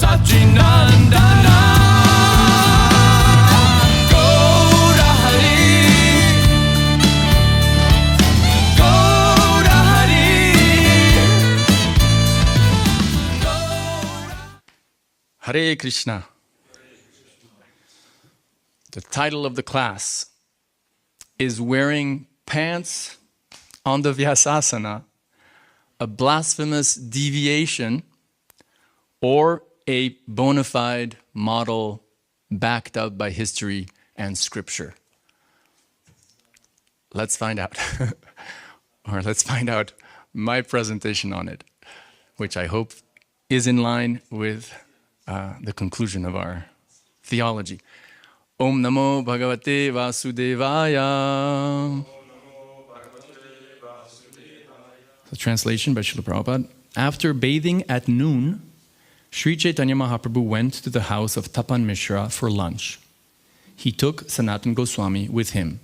Sacinandana Gaura Hari Gaura Hari Hare Krishna. The title of the class is Wearing Pants on the Vyasasana, a blasphemous deviation or a bona fide model backed up by history and scripture. Let's find out. Or let's find out my presentation on it, which I hope is in line with the conclusion of our theology. Om Namo Bhagavate Vasudevaya. The translation by Srila Prabhupada. After bathing at noon, Sri Chaitanya Mahaprabhu went to the house of Tapan Mishra for lunch. He took Sanatana Goswami with him.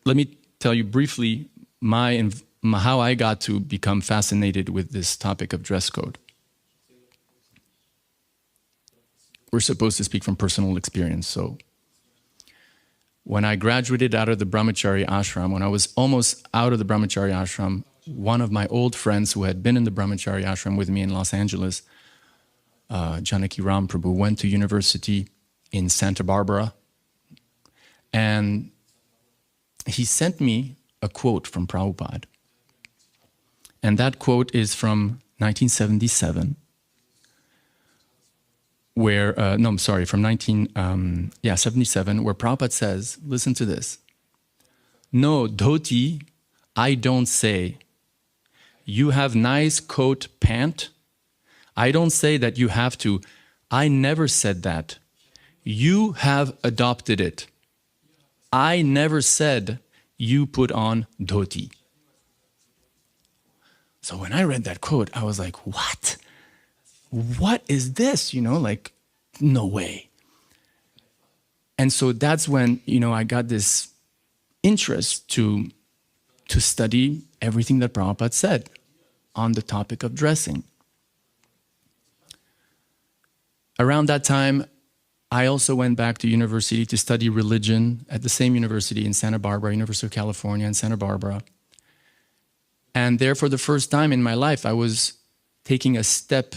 Let me tell you briefly how I got to become fascinated with this topic of dress code. We're supposed to speak from personal experience, so when I graduated out of the Brahmachari ashram, when I was almost out of the Brahmachari ashram, one of my old friends who had been in the Brahmachari ashram with me in Los Angeles, Janaki Ram Prabhu, went to university in Santa Barbara, and he sent me a quote from Prabhupada. And that quote is from 1977, where, from 1977, where Prabhupada says, listen to this, "No, dhoti, I don't say. You have nice coat, pant. I don't say that you have to. I never said that. You have adopted it. I never said you put on dhoti." So when I read that quote, I was like, what? What is this? No way. And so that's when, I got this interest to study everything that Prabhupada said on the topic of dressing. Around that time, I also went back to university to study religion at the same university in Santa Barbara, University of California in Santa Barbara. And there, for the first time in my life, I was taking a step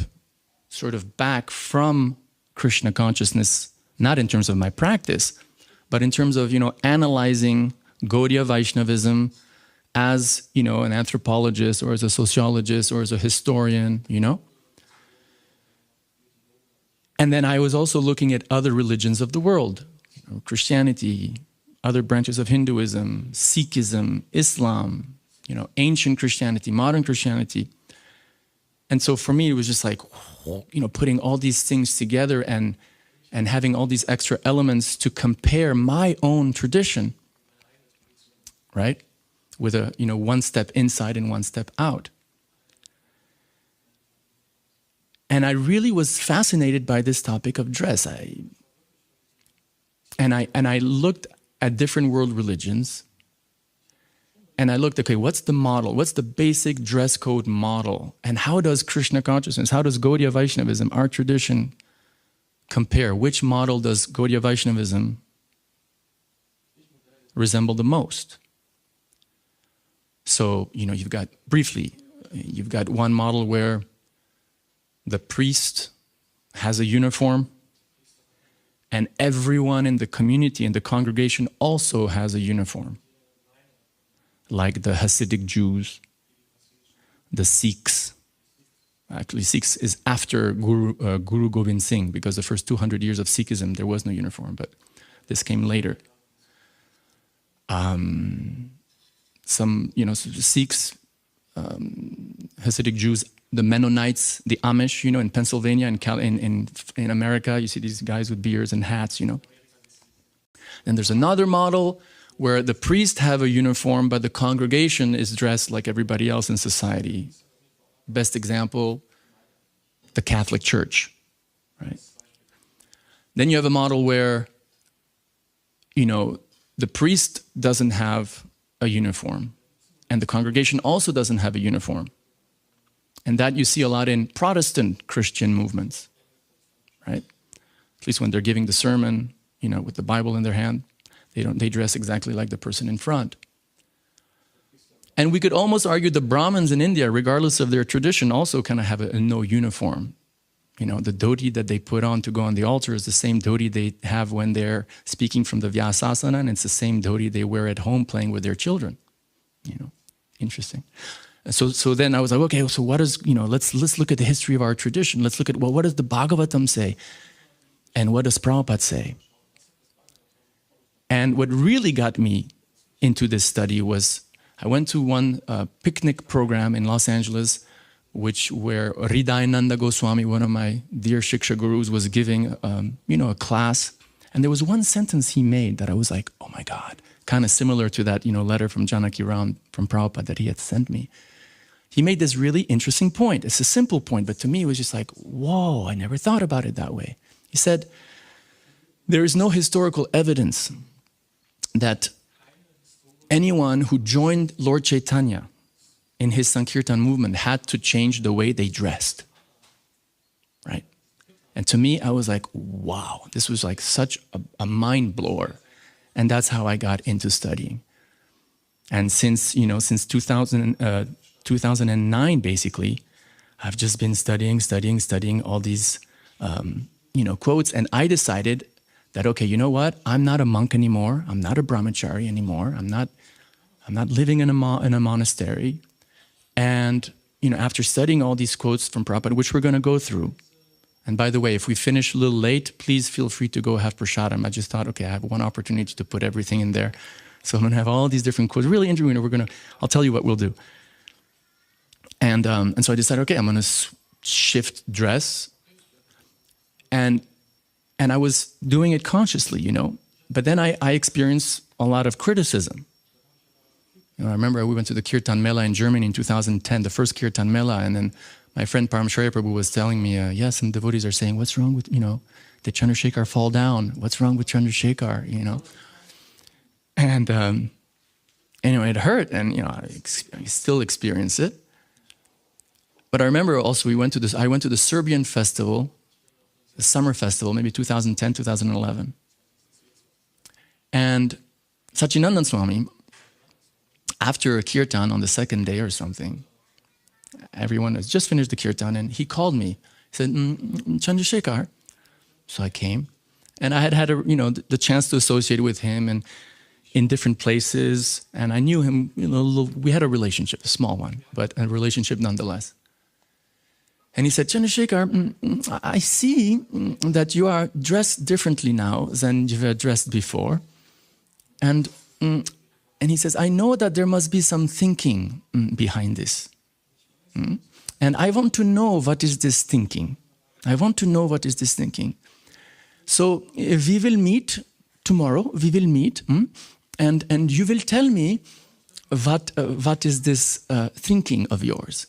sort of back from Krishna consciousness, not in terms of my practice, but in terms of, analyzing Gaudiya Vaishnavism as, an anthropologist or as a sociologist or as a historian, And then I was also looking at other religions of the world, Christianity, other branches of Hinduism, Sikhism, Islam, ancient Christianity, modern Christianity. And so for me, it was just like, putting all these things together and having all these extra elements to compare my own tradition, right? With a, one step inside and one step out. And I really was fascinated by this topic of dress. I looked at different world religions, and I looked, okay, what's the model? What's the basic dress code model? And how does Krishna consciousness, how does Gaudiya Vaishnavism, our tradition, compare? Which model does Gaudiya Vaishnavism resemble the most? So, you've got one model where the priest has a uniform, and everyone in the community and the congregation also has a uniform. Like the Hasidic Jews, the Sikhs. Actually, Sikhs is after Guru Gobind Singh, because the first 200 years of Sikhism, there was no uniform, but this came later. Sikhs, Hasidic Jews, the Mennonites, the Amish, in Pennsylvania, in America, you see these guys with beards and hats, Then there's another model where the priests have a uniform, but the congregation is dressed like everybody else in society. Best example, the Catholic Church, right? Then you have a model where, the priest doesn't have a uniform, and the congregation also doesn't have a uniform. And that you see a lot in Protestant Christian movements, right? At least when they're giving the sermon, with the Bible in their hand, they dress exactly like the person in front. And we could almost argue the Brahmins in India, regardless of their tradition, also kind of have a no uniform. The dhoti that they put on to go on the altar is the same dhoti they have when they're speaking from the Vyasasana, and it's the same dhoti they wear at home playing with their children. Interesting. So then I was like, okay, so what is, let's look at the history of our tradition. Let's look at, well, what does the Bhagavatam say? And what does Prabhupada say? And what really got me into this study was, I went to one picnic program in Los Angeles, where Hridayananda Goswami, one of my dear Shiksha gurus, was giving, a class. And there was one sentence he made that I was like, oh my God, kind of similar to that, letter from Janaki Ram from Prabhupada that he had sent me. He made this really interesting point. It's a simple point, but to me it was just like, whoa, I never thought about it that way. He said, there is no historical evidence that anyone who joined Lord Chaitanya in his Sankirtan movement had to change the way they dressed, right? And to me, I was like, wow, this was like such a mind blower. And that's how I got into studying. And since 2009, basically, I've just been studying all these, quotes. And I decided that, okay, you know what? I'm not a monk anymore. I'm not a brahmachari anymore. I'm not living in a monastery. And, after studying all these quotes from Prabhupada, which we're going to go through, and by the way, if we finish a little late, please feel free to go have prasadam. I just thought, okay, I have one opportunity to put everything in there. So I'm going to have all these different quotes. Really interesting. I'll tell you what we'll do. And so I decided, okay, I'm going to shift dress. And I was doing it consciously, But then I experienced a lot of criticism. I remember we went to the Kirtan Mela in Germany in 2010, the first Kirtan Mela, and then my friend Paramacharya Prabhu was telling me, yes, some devotees are saying, what's wrong with, did Chandrasekhar fall down? What's wrong with Chandrasekhar, And anyway, it hurt, and I still experience it. But I remember also I went to the Serbian festival, the summer festival, maybe 2010, 2011. And Sacinandana Swami, after a kirtan on the second day or something, everyone has just finished the kirtan, and he called me. He said, Chandrasekhar. So I came, and I had the chance to associate with him and in different places, and I knew him. We had a relationship, a small one, but a relationship nonetheless. And he said, Chandrasekhar, I see that you are dressed differently now than you were dressed before, and he says, I know that there must be some thinking behind this. And I want to know what is this thinking. So we will meet tomorrow, and you will tell me what is this thinking of yours.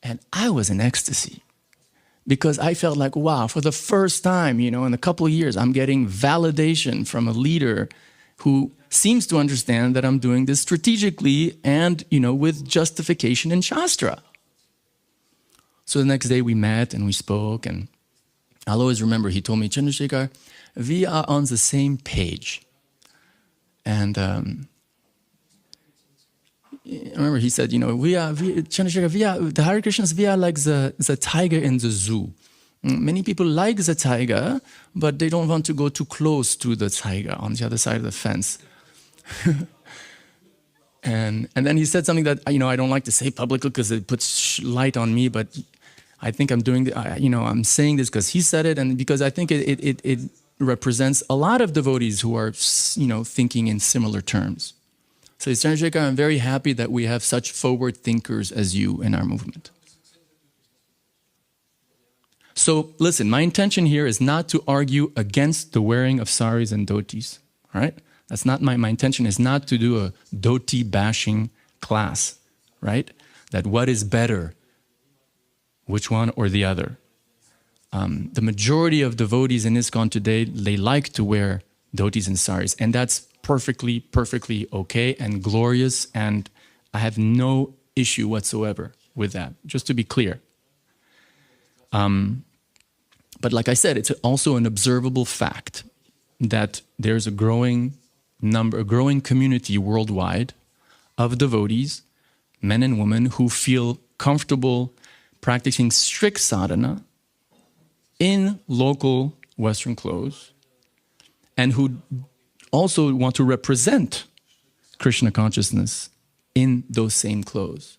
And I was in ecstasy because I felt like, wow, for the first time, in a couple of years, I'm getting validation from a leader who seems to understand that I'm doing this strategically and, with justification in Shastra. So the next day we met and we spoke, and I'll always remember he told me, Chandrasekhar, we are on the same page. And I remember he said, Chandrasekhar, the Hare Krishnas, we are like the tiger in the zoo. Many people like the tiger, but they don't want to go too close to the tiger on the other side of the fence. and then he said something that I don't like to say publicly because it puts light on me, but I think I'm doing I'm saying this because he said it, and because I think it represents a lot of devotees who are thinking in similar terms. So Chandrasekhar, I'm very happy that we have such forward thinkers as you in our movement. So listen, my intention here is not to argue against the wearing of saris and dhotis, all right? That's not my intention is not to do a dhoti bashing class, right? That what is better, which one or the other. The majority of devotees in ISKCON today, they like to wear dhotis and saris, and that's perfectly okay and glorious, and I have no issue whatsoever with that, just to be clear. But like I said, it's also an observable fact that there's a growing community worldwide of devotees, men and women, who feel comfortable practicing strict sadhana in local Western clothes, and who also want to represent Krishna consciousness in those same clothes,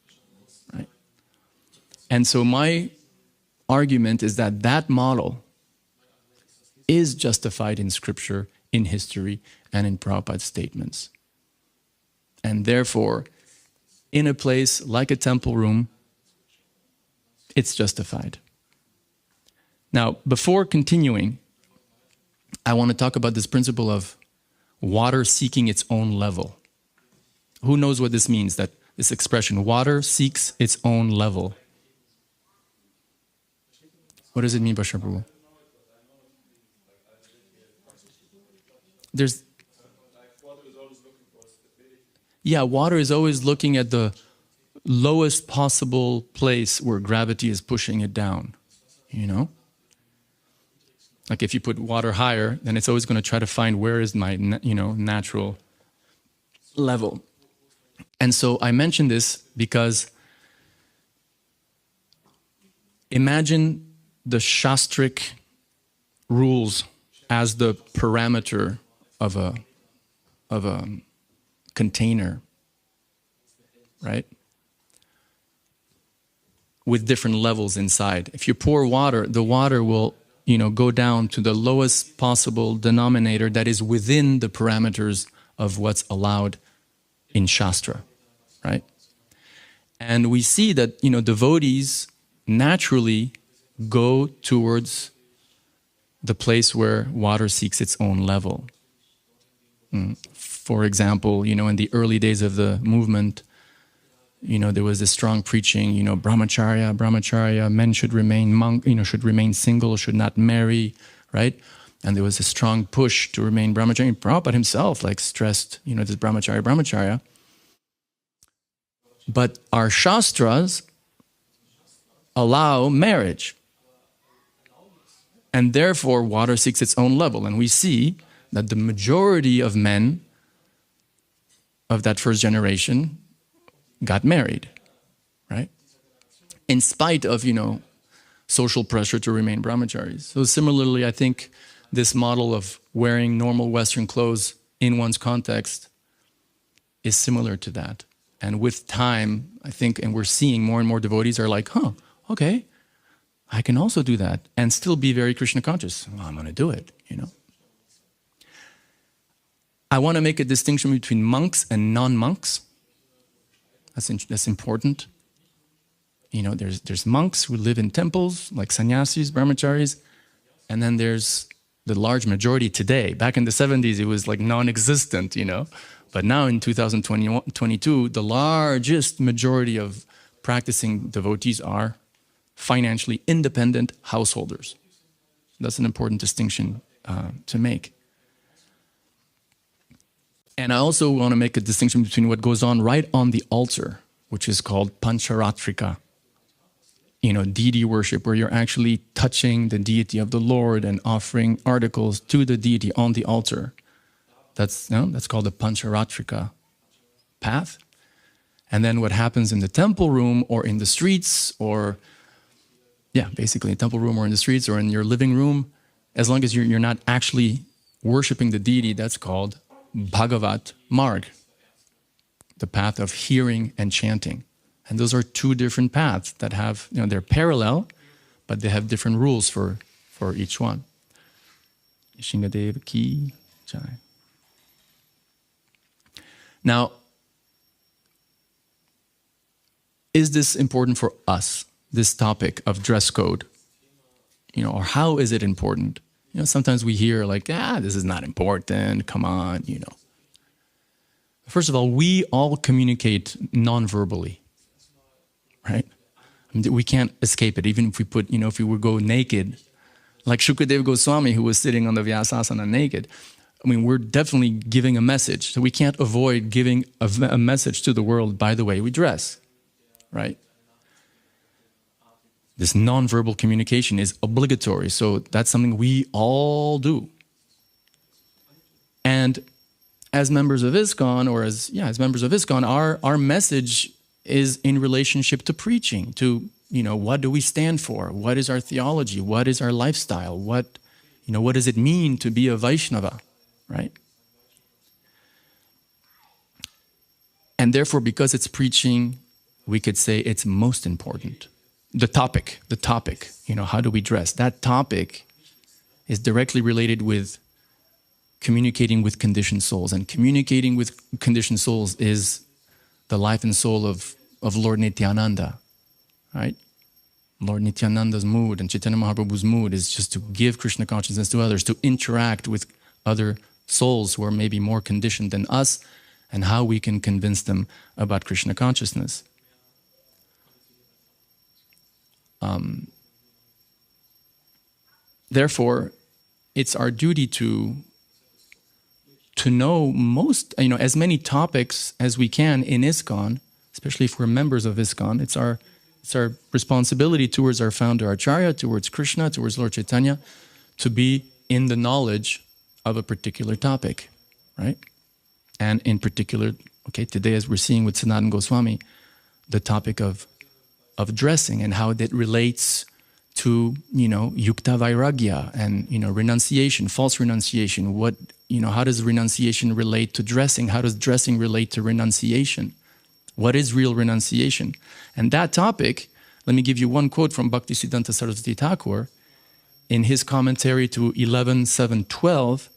right? And so my argument is that that model is justified in scripture, in history, and in Prabhupada's statements. And therefore, in a place like a temple room, it's justified. Now, before continuing, I want to talk about this principle of water seeking its own level. Who knows what this means, that this expression, water seeks its own level? What does it mean, Bashar Prabhu? Water is always looking at the lowest possible place where gravity is pushing it down, you know? Like if you put water higher, then it's always going to try to find where is my, natural level. And so I mention this because imagine the Shastric rules as the parameter of a container, right? With different levels inside. If you pour water, the water will go down to the lowest possible denominator that is within the parameters of what's allowed in Shastra, right? And we see that, devotees naturally go towards the place where water seeks its own level. For example, in the early days of the movement, there was this strong preaching, brahmacharya, men should remain should remain single, should not marry, right? And there was a strong push to remain brahmacharya. Prabhupada himself stressed, this brahmacharya. But our Shastras allow marriage. And therefore, water seeks its own level. And we see that the majority of men of that first generation got married, right? In spite of, social pressure to remain brahmacharis. So similarly, I think this model of wearing normal Western clothes in one's context is similar to that. And with time, I think, and we're seeing more and more devotees are like, okay, I can also do that and still be very Krishna conscious. Well, I'm going to do it, I want to make a distinction between monks and non-monks. That's important. There's monks who live in temples, like sannyasis, brahmacharis, and then there's the large majority today. Back in the 70s, it was like non-existent, But now in 2022, the largest majority of practicing devotees are financially independent householders. That's an important distinction to make. And I also want to make a distinction between what goes on right on the altar, which is called Pancharatrika, deity worship, where you're actually touching the deity of the Lord and offering articles to the deity on the altar. That's called the Pancharatrika path. And then what happens in the temple room or in the streets or, basically in the temple room or in the streets or in your living room, as long as you're not actually worshiping the deity, that's called Bhagavata-marga, the path of hearing and chanting. And those are two different paths that have, they're parallel, but they have different rules for each one. Shingadev ki jai. Now, is this important for us, this topic of dress code? Or how is it important? Sometimes we hear like, this is not important, come on, First of all, we all communicate non-verbally, right? We can't escape it. Even if we put, if we would go naked, like Shukadeva Goswami, who was sitting on the Vyasasana naked, we're definitely giving a message. So we can't avoid giving a message to the world by the way we dress, right? This non-verbal communication is obligatory. So that's something we all do. And as members of ISKCON, or as members of ISKCON, our message is in relationship to preaching, to, what do we stand for? What is our theology? What is our lifestyle? What does it mean to be a Vaishnava, right? And therefore, because it's preaching, we could say it's most important. The topic, how do we dress? That topic is directly related with communicating with conditioned souls. And communicating with conditioned souls is the life and soul of Lord Nityananda, right? Lord Nityananda's mood and Chaitanya Mahaprabhu's mood is just to give Krishna consciousness to others, to interact with other souls who are maybe more conditioned than us, and how we can convince them about Krishna consciousness. Therefore, it's our duty to know as many topics as we can in ISKCON, especially if we're members of ISKCON. It's our responsibility towards our founder Acharya, towards Krishna, towards Lord Chaitanya, to be in the knowledge of a particular topic, right? And in particular, today, as we're seeing with Sanatana Goswami, the topic of dressing and how that relates to, Yukta-vairagya and, renunciation, false renunciation. How does renunciation relate to dressing? How does dressing relate to renunciation? What is real renunciation? And that topic, let me give you one quote from Bhaktisiddhanta Sarasvati Thakura. In his commentary to 11.7.12,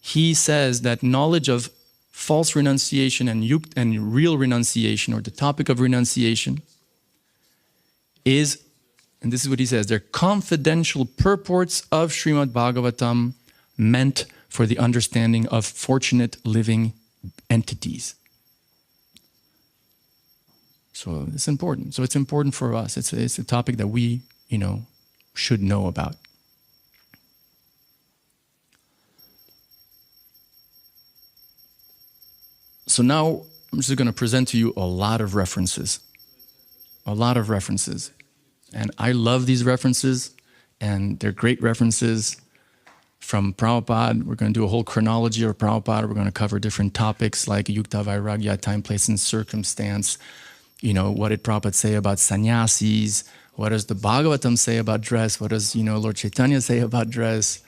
he says that knowledge of false renunciation and real renunciation, or the topic of renunciation, is, and this is what he says, they're confidential purports of Srimad Bhagavatam meant for the understanding of fortunate living entities. So it's important. So it's important for us. It's a topic that we, should know about. So now I'm just going to present to you a lot of references. And I love these references, and they're great references from Prabhupada. We're going to do a whole chronology of Prabhupada. We're going to cover different topics like Yukta-vairagya, time, place, and circumstance. What did Prabhupada say about sannyasis? What does the Bhagavatam say about dress? What does, Lord Chaitanya say about dress?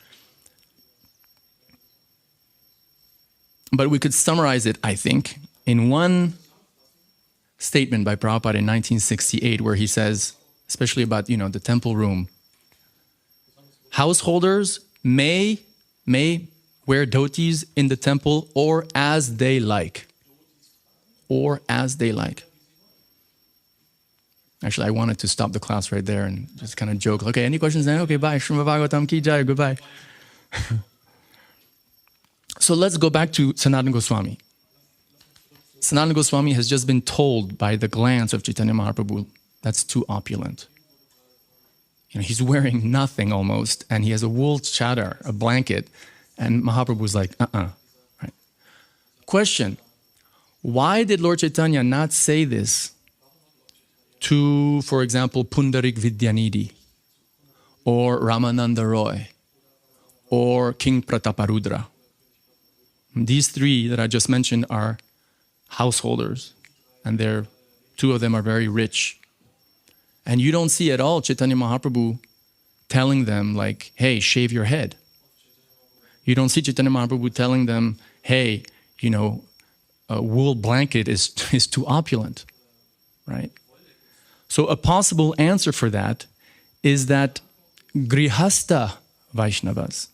But we could summarize it, I think, in one statement by Prabhupada in 1968, where he says, especially about, the temple room, householders may wear dhotis in the temple or as they like. Actually, I wanted to stop the class right there and just kind of joke, okay, any questions then? Okay, bye. Srimad Bhagavatam ki jai, goodbye. So let's go back to Sanatana Goswami. Sanatana Goswami has just been told by the glance of Chaitanya Mahaprabhu, that's too opulent. He's wearing nothing almost, and he has a wool chadar, a blanket, and Mahaprabhu's like, Right? Question, why did Lord Chaitanya not say this to, for example, Pundarik Vidyanidhi, or Ramananda Roy, or King Prataparudra? These three that I just mentioned are householders, and two of them are very rich. And you don't see at all Chaitanya Mahaprabhu telling them like, hey, shave your head. You don't see Chaitanya Mahaprabhu telling them, hey, a wool blanket is too opulent, right? So a possible answer for that is that Grihastha Vaishnavas,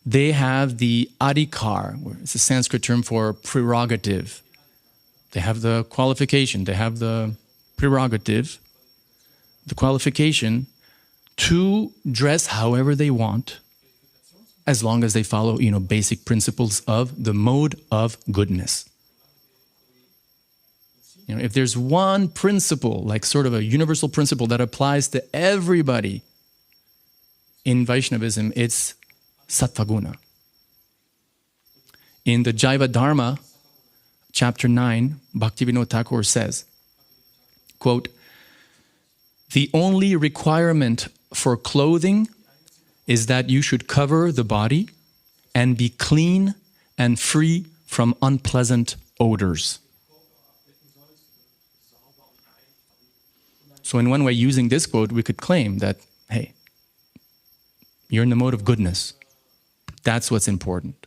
they have the adhikar, it's a Sanskrit term for prerogative. They have the qualification, they have the prerogative, the qualification to dress however they want, as long as they follow, basic principles of the mode of goodness. If there's one principle, like sort of a universal principle that applies to everybody in Vaishnavism, it's Sattva-guna. In the Jaiva Dharma, chapter 9, Bhaktivinoda Thakur says, quote, The only requirement for clothing is that you should cover the body and be clean and free from unpleasant odors. So in one way, using this quote, we could claim that, hey, you're in the mode of goodness. That's what's important.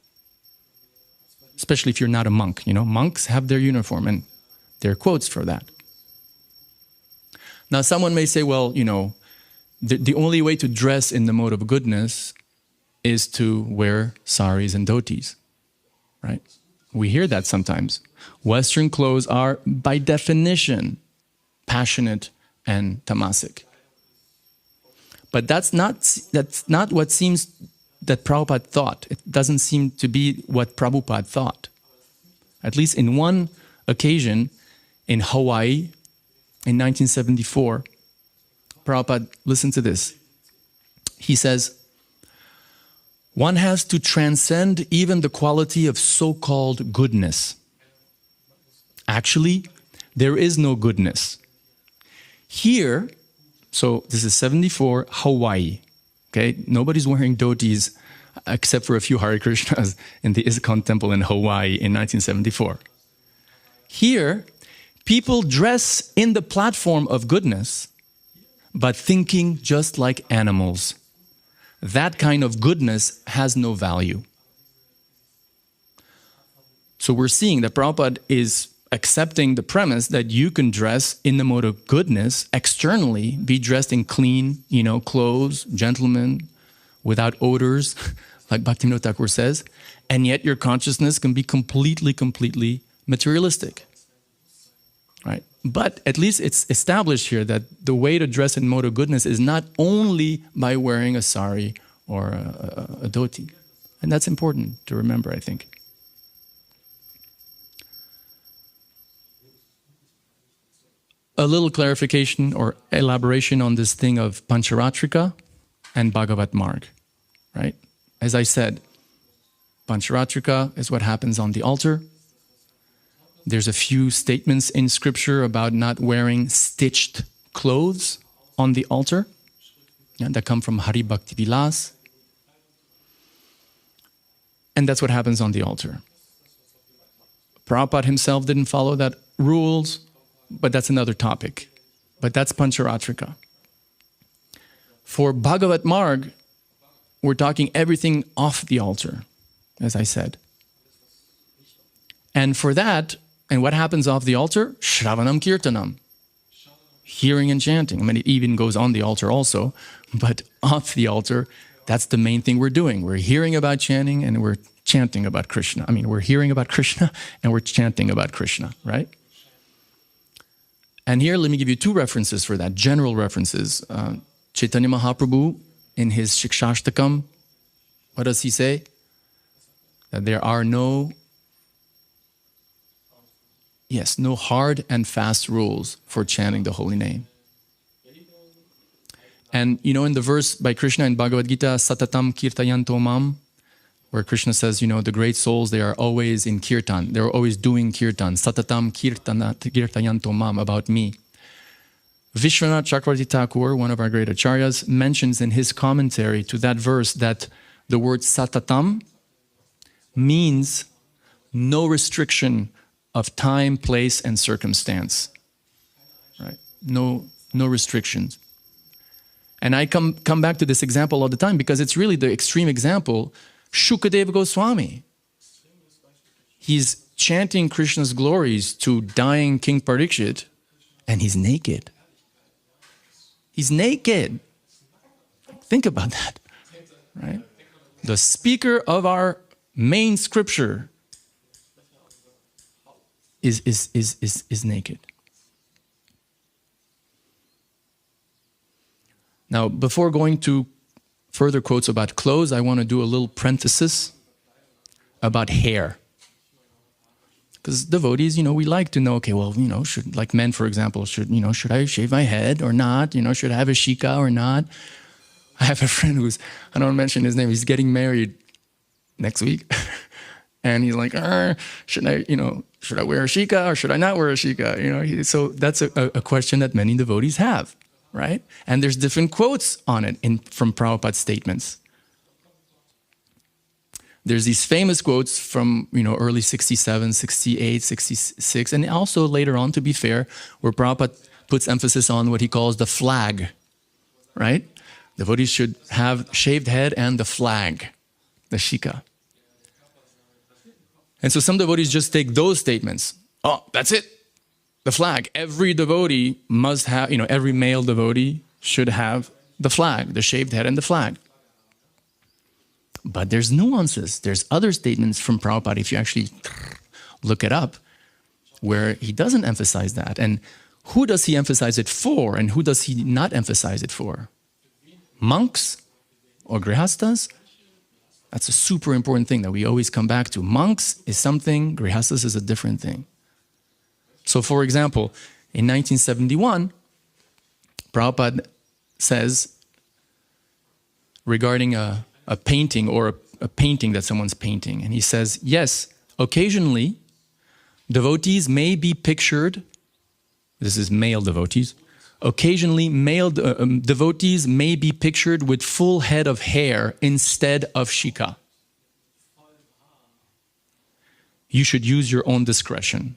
Especially if you're not a monk. You know, monks have their uniform, and there are quotes for that. Now, someone may say, well, you know, the only way to dress in the mode of goodness is to wear saris and dhotis, right? We hear that sometimes. Western clothes are, by definition, passionate and tamasic. But that's not what seems that Prabhupada thought. It doesn't seem to be what Prabhupada thought. At least in one occasion in Hawaii in 1974, Prabhupada, listen to this. He says, one has to transcend even the quality of so-called goodness. Actually, there is no goodness. Here, so this is 74, Hawaii. Okay, nobody's wearing dhotis except for a few Hare Krishnas in the ISKCON temple in Hawaii in 1974. Here, people dress in the platform of goodness, but thinking just like animals. That kind of goodness has no value. So we're seeing that Prabhupada is accepting the premise that you can dress in the mode of goodness, externally, be dressed in clean, you know, clothes, gentlemen, without odors, like Bhaktivinoda Thakur says, and yet your consciousness can be completely materialistic, right? But at least it's established here that the way to dress in mode of goodness is not only by wearing a sari or a dhoti. And that's important to remember, I think. A little clarification or elaboration on this thing of Pancharatrika and Bhagavata-marga, right? As I said, Pancharatrika is what happens on the altar. There's a few statements in scripture about not wearing stitched clothes on the altar, that come from Hari Bhakti Vilas. And that's what happens on the altar. Prabhupada himself didn't follow that rules, but that's another topic. But that's Pancharatrika. For Bhagavata-marga, we're talking everything off the altar, as I said. And for that, and what happens off the altar? Shravanam Kirtanam. Hearing and chanting. I mean, it even goes on the altar also, but off the altar, that's the main thing we're doing. We're hearing about chanting and we're chanting about Krishna. I mean, we're hearing about Krishna and we're chanting about Krishna, right? And here, let me give you two references for that, general references. Chaitanya Mahaprabhu, in his Shikshashtakam, what does he say? That there are no hard and fast rules for chanting the holy name. And you know, in the verse by Krishna in Bhagavad Gita, Satatam Kirtayanto Mam, where Krishna says, you know, the great souls, they are always in kirtan. They're always doing kirtan. Satatam Kirtayanto Mam, about me. Vishwanath Chakravarti Thakur, one of our great acharyas, mentions in his commentary to that verse that the word satatam means no restriction of time, place, and circumstance. Right? No restrictions. And I come back to this example all the time because it's really the extreme example. Shukadeva Goswami. He's chanting Krishna's glories to dying King Parikshit, and he's naked. He's naked. Think about that, right? The speaker of our main scripture is naked. Now, before going to further quotes about clothes, I want to do a little parenthesis about hair. Because devotees, you know, we like to know, okay, well, you know, should, like men, for example, should I shave my head or not? You know, should I have a shika or not? I have a friend who's, I don't want to mention his name, he's getting married next week. And he's like, should I wear a shika or should I not wear a shika? You know, so that's a question that many devotees have. right? And there's different quotes on it from Prabhupada's statements. There's these famous quotes from, early 67, 68, 66, and also later on, to be fair, where Prabhupada puts emphasis on what he calls the flag, right? Devotees should have shaved head and the flag, the shika. And so some devotees just take those statements. Oh, that's it. The flag. Every devotee must have, every male devotee should have the flag, the shaved head and the flag. But there's nuances. There's other statements from Prabhupada, if you actually look it up, where he doesn't emphasize that. And who does he emphasize it for, and who does he not emphasize it for? Monks or grihasthas? That's a super important thing that we always come back to. Monks is something, grihasthas is a different thing. So for example, in 1971, Prabhupada says regarding a painting or a painting that someone's painting, and he says, yes, occasionally devotees may be pictured, this is male devotees, occasionally male devotees may be pictured with full head of hair instead of shika. You should use your own discretion.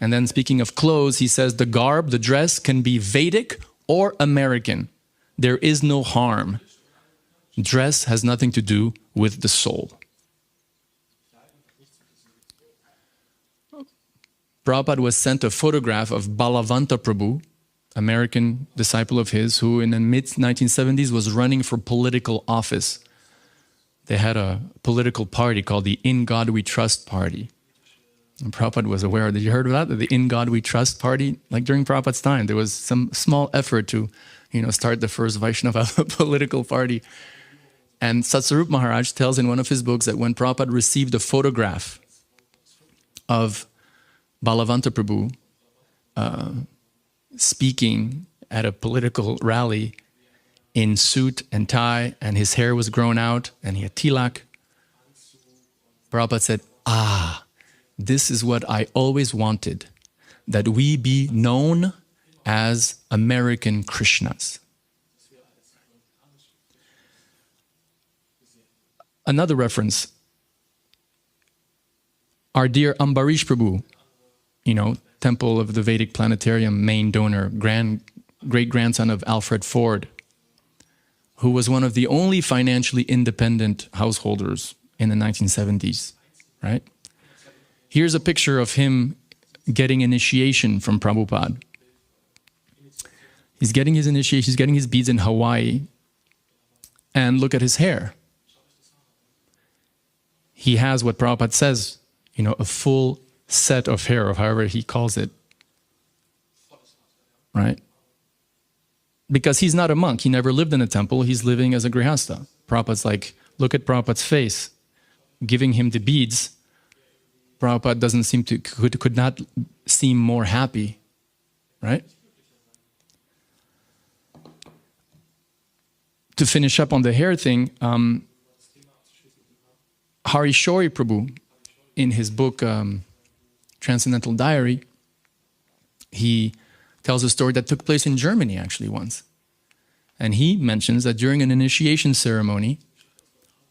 And then speaking of clothes, he says the garb, the dress can be Vedic or American. There is no harm. Dress has nothing to do with the soul. Prabhupada was sent a photograph of Balavanta Prabhu, American disciple of his, who in the mid-1970s was running for political office. They had a political party called the In God We Trust Party. And Prabhupada was aware. Did you heard of that? The In God We Trust Party? Like during Prabhupada's time, there was some small effort to, start the first Vaishnava political party. And Satsarup Maharaj tells in one of his books that when Prabhupada received a photograph of Balavanta Prabhu speaking at a political rally in suit and tie, and his hair was grown out, and he had tilak, Prabhupada said, this is what I always wanted, that we be known as American Krishnas. Another reference, our dear Ambarish Prabhu, Temple of the Vedic Planetarium main donor, great-grandson of Alfred Ford, who was one of the only financially independent householders in the 1970s, right? Here's a picture of him getting initiation from Prabhupada. He's getting his initiation, he's getting his beads in Hawaii, and look at his hair. He has what Prabhupada says, a full set of hair, or however he calls it, right? Because he's not a monk, he never lived in a temple, he's living as a grihastha. Prabhupada's like, look at Prabhupada's face, giving him the beads. Prabhupada doesn't seem to, could not seem more happy, right? To finish up on the hair thing, Harishori Prabhu, in his book Transcendental Diary, he tells a story that took place in Germany actually once. And he mentions that during an initiation ceremony,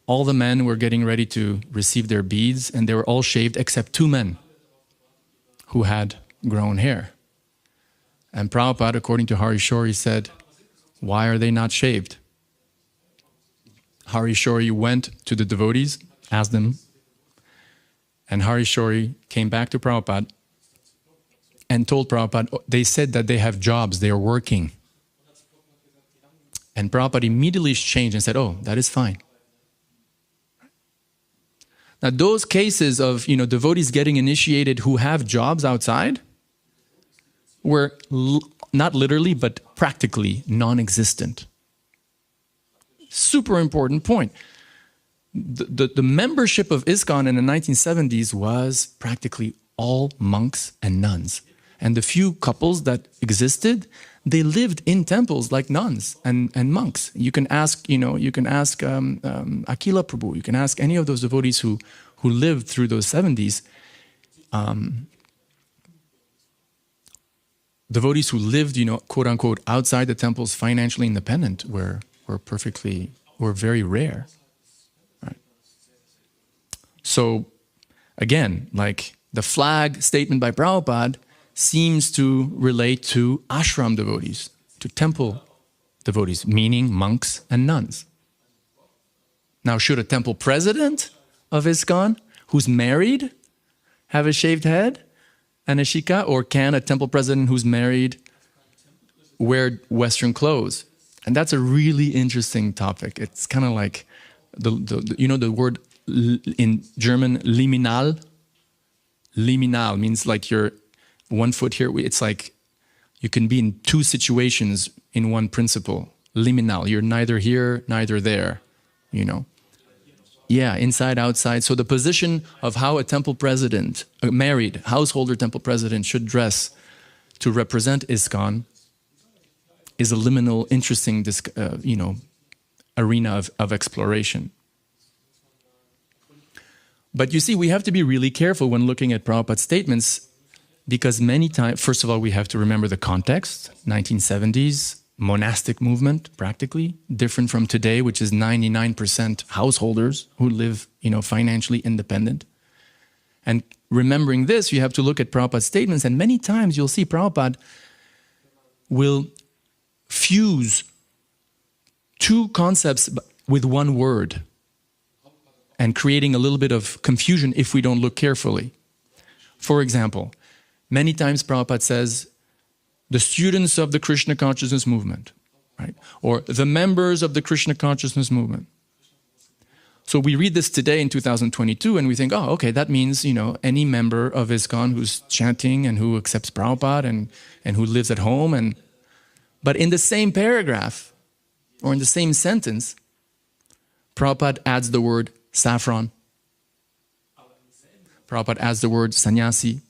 all the men were getting ready to receive their beads, and they were all shaved except two men who had grown hair. And Prabhupada, according to Harishori, said, why are they not shaved? Harishori went to the devotees, asked them, and Harishori came back to Prabhupada and told Prabhupada, they said that they have jobs, they are working. And Prabhupada immediately changed and said, oh, that is fine. Now those cases of devotees getting initiated who have jobs outside were not literally but practically non-existent. Super important point. The membership of ISKCON in the 1970s was practically all monks and nuns. And the few couples that existed, they lived in temples like nuns and monks. You can ask, Akila Prabhu, you can ask any of those devotees who lived through those 70s. devotees who lived, quote unquote, outside the temples, financially independent, were very rare. Right? So, again, like the flag statement by Prabhupada seems to relate to ashram devotees, to temple devotees, meaning monks and nuns. Now, should a temple president of ISKCON, who's married, have a shaved head and a shika? Or can a temple president who's married wear Western clothes? And that's a really interesting topic. It's kind of like, the word in German, liminal? Liminal means like you're 1 foot here. It's like you can be in two situations in one principle. Liminal, you're neither here, neither there, Yeah, inside, outside. So the position of how a temple president, a married householder temple president should dress to represent ISKCON is a liminal, interesting, arena of exploration. But you see, we have to be really careful when looking at Prabhupada's statements, because many times, first of all, we have to remember the context, 1970s, monastic movement, practically, different from today, which is 99% householders who live, financially independent. And remembering this, you have to look at Prabhupada's statements, and many times you'll see Prabhupada will fuse two concepts with one word and creating a little bit of confusion if we don't look carefully. For example, many times Prabhupada says, the students of the Krishna Consciousness movement, right? Or the members of the Krishna Consciousness movement. So we read this today in 2022 and we think, oh, okay, that means, any member of ISKCON who's chanting and who accepts Prabhupada and who lives at home. But in the same paragraph or in the same sentence, Prabhupada adds the word saffron. Prabhupada adds the word sannyasi.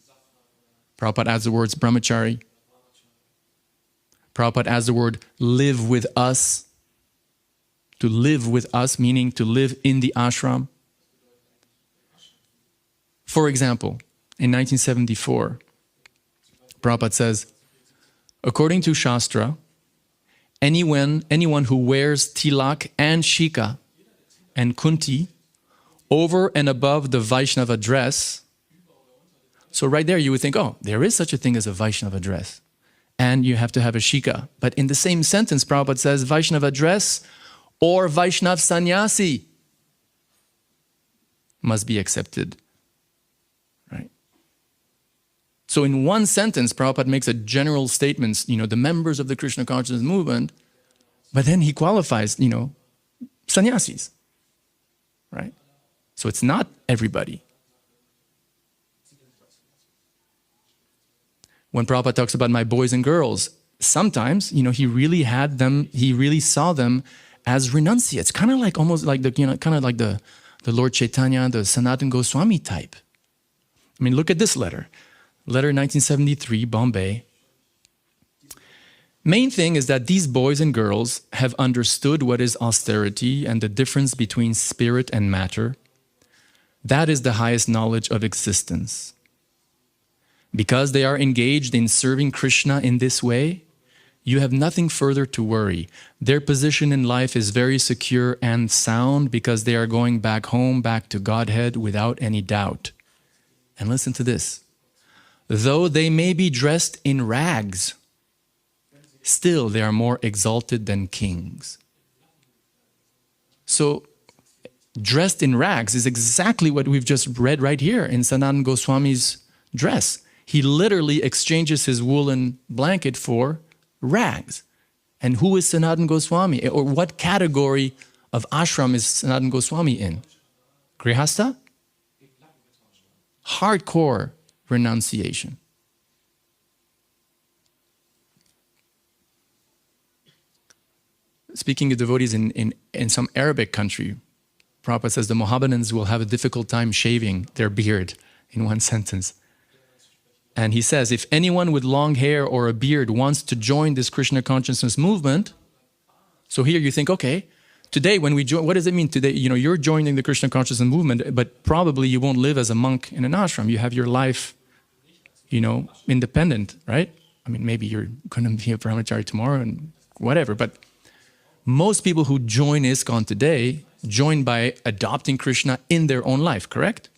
Prabhupada adds the words brahmachari. Prabhupada adds the word live with us. To live with us, meaning to live in the ashram. For example, in 1974, Prabhupada says, according to Shastra, anyone who wears tilak and shika and kunti over and above the Vaishnava dress, so right there you would think, oh, there is such a thing as a Vaishnava dress. And you have to have a shika. But in the same sentence, Prabhupada says Vaishnava dress or Vaishnav sannyasi must be accepted. Right? So in one sentence, Prabhupada makes a general statement, the members of the Krishna Consciousness movement, but then he qualifies, sannyasis. Right? So it's not everybody. When Prabhupada talks about my boys and girls, sometimes, he really saw them as renunciates, kind of like almost like the Lord Chaitanya, the Sanatana Goswami type. I mean, look at this letter. Letter 1973, Bombay. Main thing is that these boys and girls have understood what is austerity and the difference between spirit and matter. That is the highest knowledge of existence. Because they are engaged in serving Krishna in this way, you have nothing further to worry. Their position in life is very secure and sound because they are going back home, back to Godhead without any doubt. And listen to this. Though they may be dressed in rags, still they are more exalted than kings. So, dressed in rags is exactly what we've just read right here in Sanatana Goswami's dress. He literally exchanges his woolen blanket for rags. And who is Sanatana Goswami? Or what category of ashram is Sanatana Goswami in? Grihastha? Hardcore renunciation. Speaking of devotees in some Arabic country, Prabhupada says the Mohammedans will have a difficult time shaving their beard in one sentence. And he says, if anyone with long hair or a beard wants to join this Krishna Consciousness movement, so here you think, okay, today when we join, what does it mean today? You're joining the Krishna Consciousness movement, but probably you won't live as a monk in an ashram. You have your life, independent, right? I mean, maybe you're going to be a brahmachari tomorrow and whatever, but most people who join ISKCON today join by adopting Krishna in their own life, correct?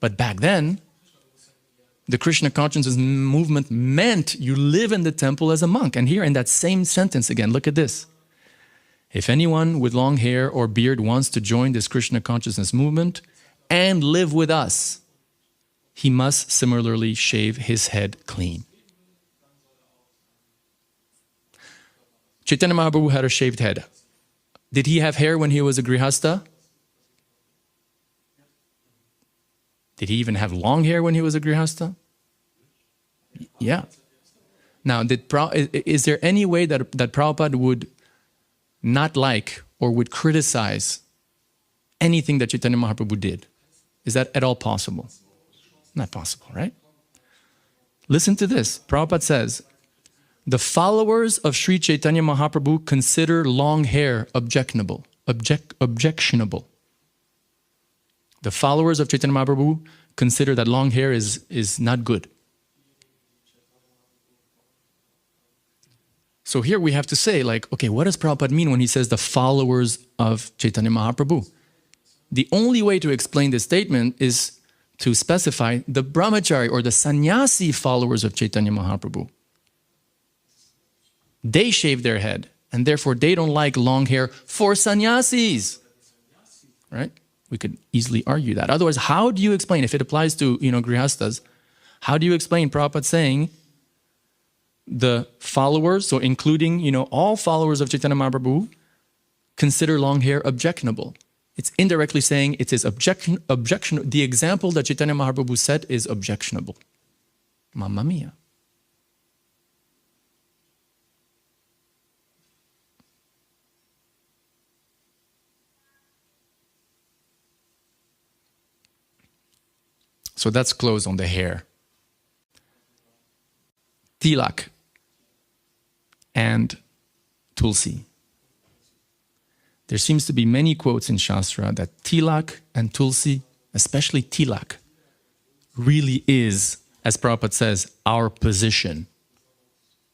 But back then, the Krishna consciousness movement meant you live in the temple as a monk. And here in that same sentence again, look at this. If anyone with long hair or beard wants to join this Krishna consciousness movement and live with us, he must similarly shave his head clean. Chaitanya Mahaprabhu had a shaved head. Did he have hair when he was a Grihastha? Did he even have long hair when he was a Grihastha? Yeah. Now, is there any way that Prabhupada would not like or would criticize anything that Chaitanya Mahaprabhu did? Is that at all possible? Not possible, right? Listen to this. Prabhupada says, the followers of Sri Chaitanya Mahaprabhu consider long hair objectionable. The followers of Chaitanya Mahaprabhu consider that long hair is not good. So here we have to say, like, okay, what does Prabhupada mean when he says the followers of Chaitanya Mahaprabhu? The only way to explain this statement is to specify the brahmachari or the sannyasi followers of Chaitanya Mahaprabhu. They shave their head, and therefore they don't like long hair for sannyasis. Right? We could easily argue that. Otherwise, how do you explain, if it applies to, Grihasthas, how do you explain Prabhupada saying the followers, so including, all followers of Chaitanya Mahaprabhu, consider long hair objectionable? It's indirectly saying it is objectionable. The example that Chaitanya Mahaprabhu set is objectionable. Mamma mia. So that's close on the hair. Tilak and Tulsi. There seems to be many quotes in Shastra that Tilak and Tulsi, especially Tilak, really is, as Prabhupada says, our position.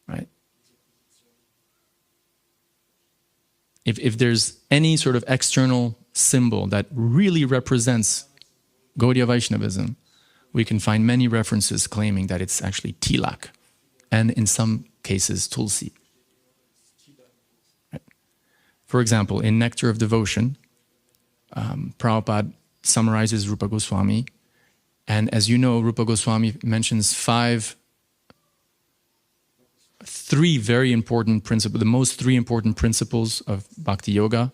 Right? If there's any sort of external symbol that really represents Gaudiya Vaishnavism, we can find many references claiming that it's actually Tilak, and in some cases, Tulsi. Right? For example, in Nectar of Devotion, Prabhupada summarizes Rupa Goswami, and as you know, Rupa Goswami mentions three very important principles, the most three important principles of Bhakti Yoga.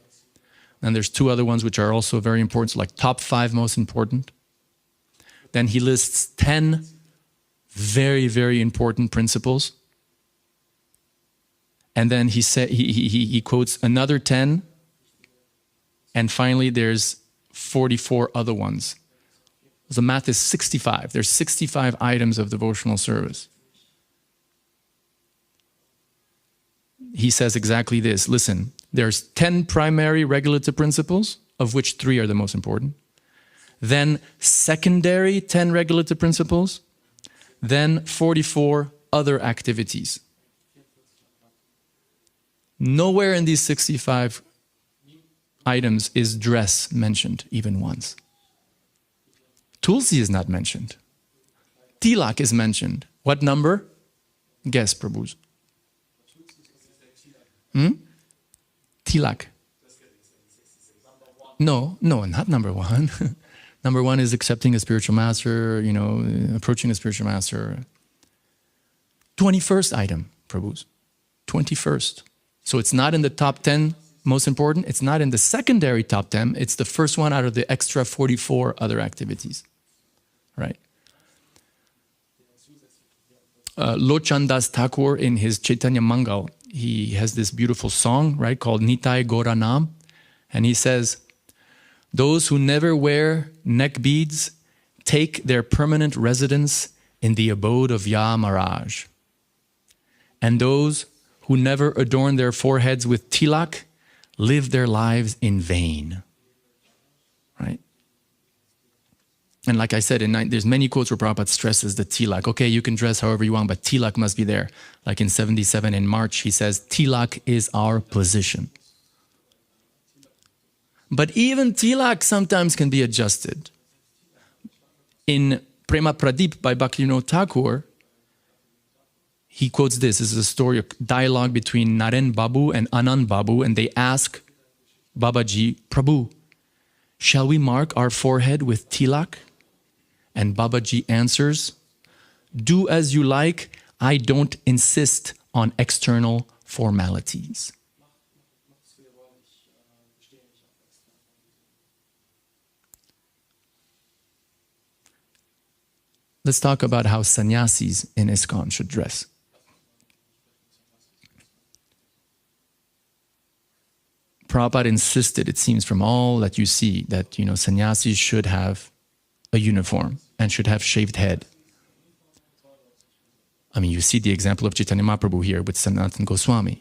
And there's two other ones which are also very important, so like top 5 most important. Then he lists 10 very, very important principles. And then he quotes another 10. And finally, there's 44 other ones. The math is 65. There's 65 items of devotional service. He says exactly this. Listen, there's 10 primary regulative principles, of which 3 are the most important. Then secondary 10 regulative principles. Then 44 other activities. Nowhere in these 65 items is dress mentioned, even once. Tulsi is not mentioned. Tilak is mentioned. What number? Guess, Prabhus. Tilak. No, not number 1. Number 1 is accepting a spiritual master, approaching a spiritual master. 21st item, Prabhus. 21st. So it's not in the top 10 most important. It's not in the secondary top 10. It's the first one out of the extra 44 other activities. Right? Lochandas Thakur, in his Chaitanya Mangal, he has this beautiful song, right, called Nitai Gora Nam. And he says, those who never wear neck beads take their permanent residence in the abode of Yamaraj. And those who never adorn their foreheads with tilak live their lives in vain. Right? And like I said, there's many quotes where Prabhupada stresses the tilak. Okay, you can dress however you want, but tilak must be there. Like in 77 in March, he says, tilak is our position. But even tilak sometimes can be adjusted. In Prema Pradip by Bhaktivinoda Thakur, he quotes this. This is a story, a dialogue between Naren Babu and Anand Babu, and they ask Babaji, Prabhu, shall we mark our forehead with tilak? And Babaji answers, do as you like, I don't insist on external formalities. Let's talk about how sannyasis in ISKCON should dress. Prabhupada insisted, it seems from all that you see, that sannyasis should have a uniform and should have shaved head. I mean, you see the example of Chaitanya Mahaprabhu here with Sanatana Goswami,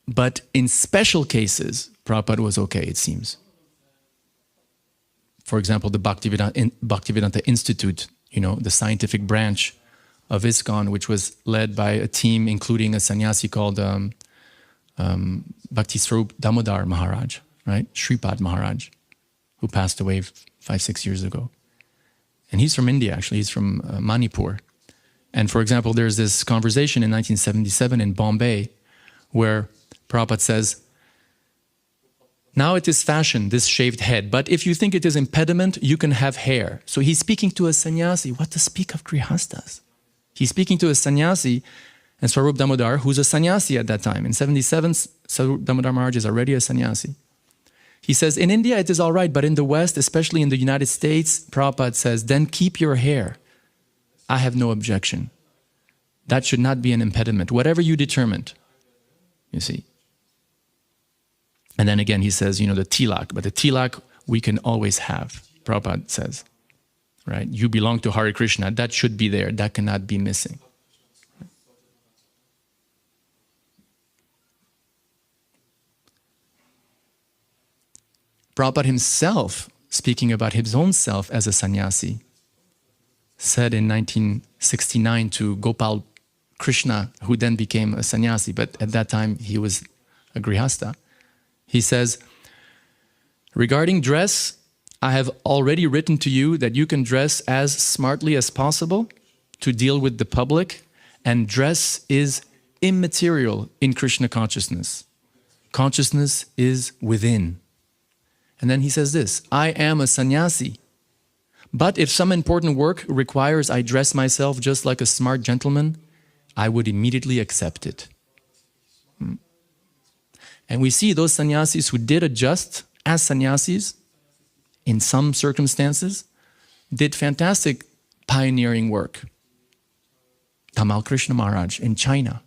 But in special cases, Prabhupada was okay, it seems. For example, the Bhaktivedanta Institute, the scientific branch of ISKCON, which was led by a team including a sannyasi called Bhakti-swarup Damodar Maharaj, right? Shripad Maharaj, who passed away 5-6 years ago. And he's from India, actually. He's from Manipur. And for example, there's this conversation in 1977 in Bombay where Prabhupada says, now it is fashion, this shaved head, but if you think it is impediment, you can have hair. So he's speaking to a sannyasi. What to speak of Grihasthas? He's speaking to a sannyasi, and Swarup Damodar, who's a sannyasi at that time. In 77, Swarup Damodar Maharaj is already a sannyasi. He says, in India it is all right, but in the West, especially in the United States, Prabhupada says, then keep your hair. I have no objection. That should not be an impediment, whatever you determined, you see. And then again, he says, the tilak, but the tilak we can always have, Prabhupada says, right? You belong to Hare Krishna, that should be there, that cannot be missing. Prabhupada himself, speaking about his own self as a sannyasi, said in 1969 to Gopal Krishna, who then became a sannyasi, but at that time he was a Grihastha. He says, regarding dress, I have already written to you that you can dress as smartly as possible to deal with the public, and dress is immaterial in Krishna consciousness. Consciousness is within. And then he says this, I am a sannyasi, but if some important work requires I dress myself just like a smart gentleman, I would immediately accept it. And we see those sannyasis who did adjust as sannyasis in some circumstances, did fantastic pioneering work. Tamal Krishna Maharaj in China.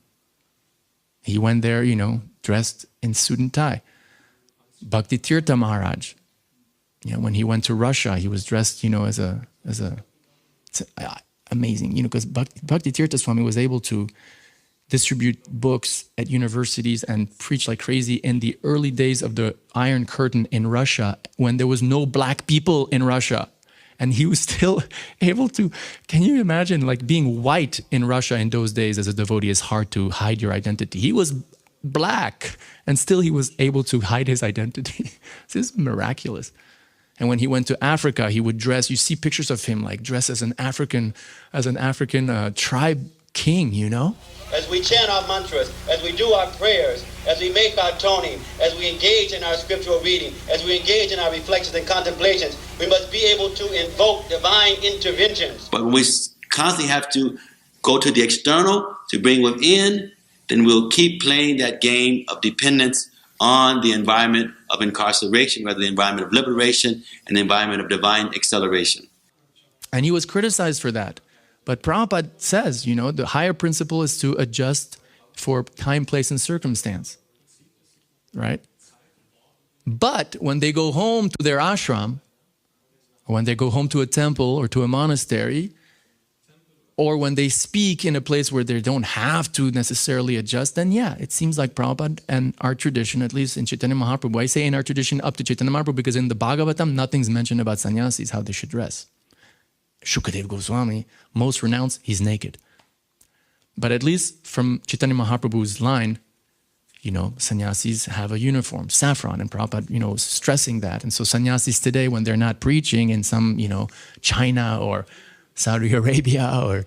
He went there, dressed in suit and tie. Bhakti Tirtha Maharaj, when he went to Russia, he was dressed, as a amazing, because Bhakti Tirtha Swami was able to distribute books at universities and preach like crazy in the early days of the Iron Curtain in Russia, when there was no black people in Russia. And he was still able to, can you imagine like being white in Russia in those days as a devotee is hard to hide your identity. He was black and still he was able to hide his identity. This is miraculous. And when he went to Africa, he would dress, you see pictures of him like dressed as an African tribe king, As we chant our mantras, as we do our prayers, as we make our toning, as we engage in our scriptural reading, as we engage in our reflections and contemplations, we must be able to invoke divine interventions. But when we constantly have to go to the external to bring within, then we'll keep playing that game of dependence on the environment of incarceration, rather the environment of liberation and the environment of divine acceleration. And he was criticized for that. But Prabhupada says, the higher principle is to adjust for time, place, and circumstance, right? But when they go home to their ashram, or when they go home to a temple or to a monastery, or when they speak in a place where they don't have to necessarily adjust, then yeah, it seems like Prabhupada and our tradition, at least in Chaitanya Mahaprabhu, I say in our tradition up to Chaitanya Mahaprabhu, because in the Bhagavatam, nothing's mentioned about sannyasis, how they should dress. Shukadev Goswami, most renounced, he's naked. But at least from Chaitanya Mahaprabhu's line, sannyasis have a uniform, saffron, and Prabhupada, was stressing that. And so sannyasis today, when they're not preaching in some, China or Saudi Arabia or,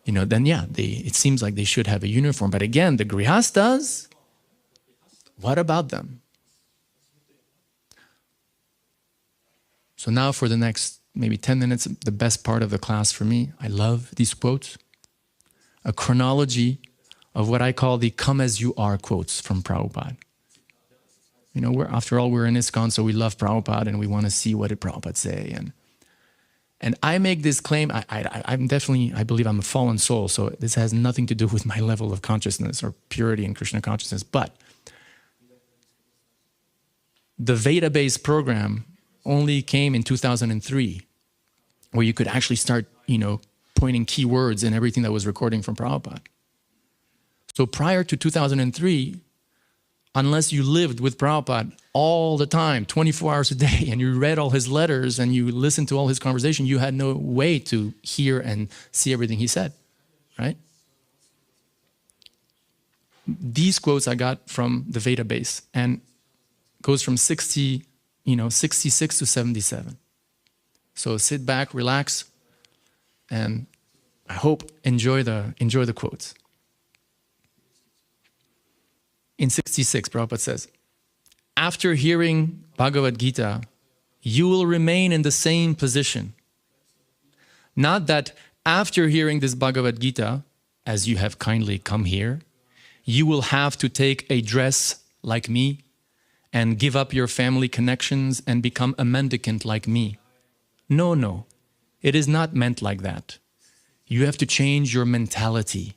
then yeah, it seems like they should have a uniform. But again, the Grihasthas, what about them? So now for the next maybe 10 minutes, the best part of the class for me, I love these quotes. A chronology of what I call the come as you are quotes from Prabhupada. After all, we're in ISKCON, so we love Prabhupada and we want to see what did Prabhupada say. And I make this claim, I believe I'm a fallen soul, so this has nothing to do with my level of consciousness or purity in Krishna consciousness, but the Vedabase program only came in 2003, where you could actually start, pointing keywords in everything that was recording from Prabhupada. So prior to 2003, unless you lived with Prabhupada all the time, 24 hours a day, and you read all his letters and you listened to all his conversation, you had no way to hear and see everything he said, right? These quotes I got from the Vedabase, and goes from 66 to 77. So sit back, relax, and I hope enjoy the quotes. In 66, Prabhupada says, after hearing Bhagavad Gita, you will remain in the same position. Not that after hearing this Bhagavad Gita, as you have kindly come here, you will have to take a dress like me and give up your family connections and become a mendicant like me. No, it is not meant like that. You have to change your mentality.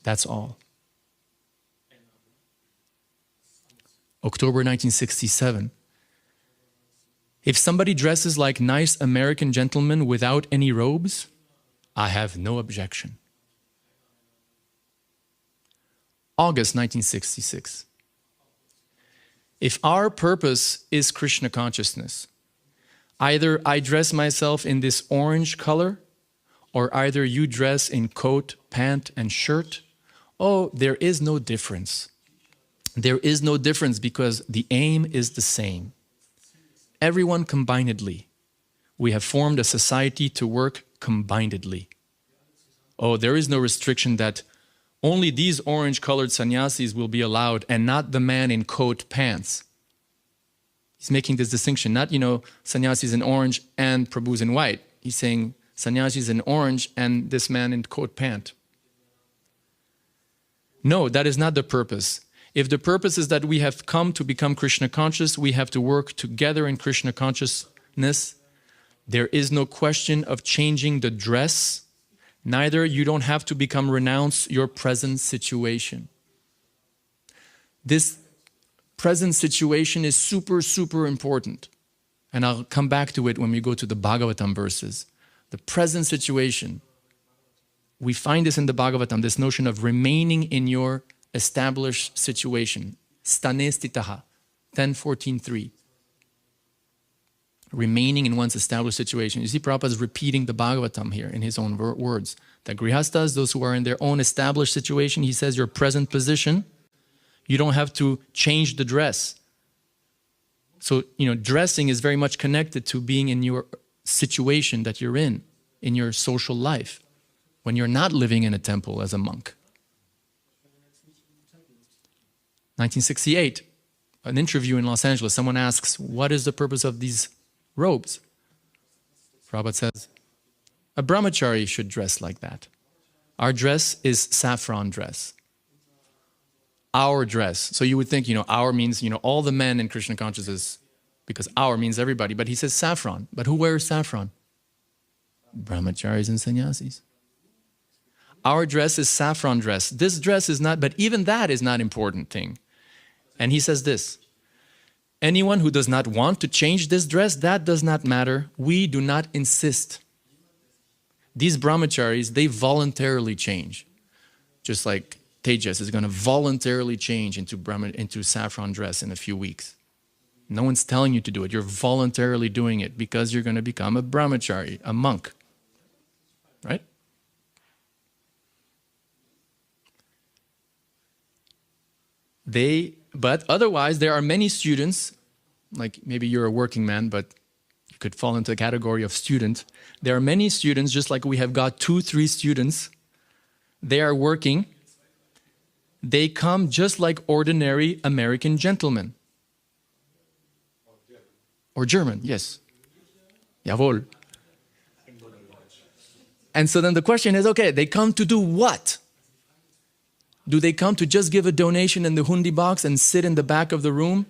That's all. October 1967. If somebody dresses like nice American gentlemen without any robes, I have no objection. August 1966. If our purpose is Krishna consciousness, either I dress myself in this orange color, or either you dress in coat, pant, and shirt, there is no difference. There is no difference because the aim is the same. Everyone combinedly. We have formed a society to work combinedly. There is no restriction that only these orange-colored sannyasis will be allowed and not the man in coat pants. He's making this distinction, not, sannyasis in orange and Prabhus in white. He's saying sannyasis in orange and this man in coat pant. No, that is not the purpose. If the purpose is that we have come to become Krishna conscious, we have to work together in Krishna consciousness. There is no question of changing the dress. Neither you don't have to renounce your present situation. This present situation is super, super important. And I'll come back to it when we go to the Bhagavatam verses. The present situation. We find this in the Bhagavatam, this notion of remaining in your established situation. Sthane-sthitah, 10.14.3. Remaining in one's established situation. You see, Prabhupada is repeating the Bhagavatam here in his own words. The Grihasthas, those who are in their own established situation, he says your present position, you don't have to change the dress. So, dressing is very much connected to being in your situation that you're in your social life, when you're not living in a temple as a monk. 1968, an interview in Los Angeles, someone asks, what is the purpose of these robes? Prabhupada says, a brahmachari should dress like that. Our dress is saffron dress. Our dress. So you would think, our means, all the men in Krishna consciousness, because our means everybody. But he says saffron. But who wears saffron? Brahmacharis and sannyasis. Our dress is saffron dress. This dress is not, but even that is not important thing. And he says this, anyone who does not want to change this dress, that does not matter. We do not insist. These brahmacharis, they voluntarily change. Just like Tejas is going to voluntarily change into saffron dress in a few weeks. No one's telling you to do it. You're voluntarily doing it because you're going to become a brahmachari, a monk. Right? But otherwise, there are many students, like maybe you're a working man, but you could fall into the category of student. There are many students, just like we have got 2-3 students. They are working. They come just like ordinary American gentlemen. Or German, yes. Jawohl. And so then the question is, okay, they come to do what? Do they come to just give a donation in the hundi box and sit in the back of the room?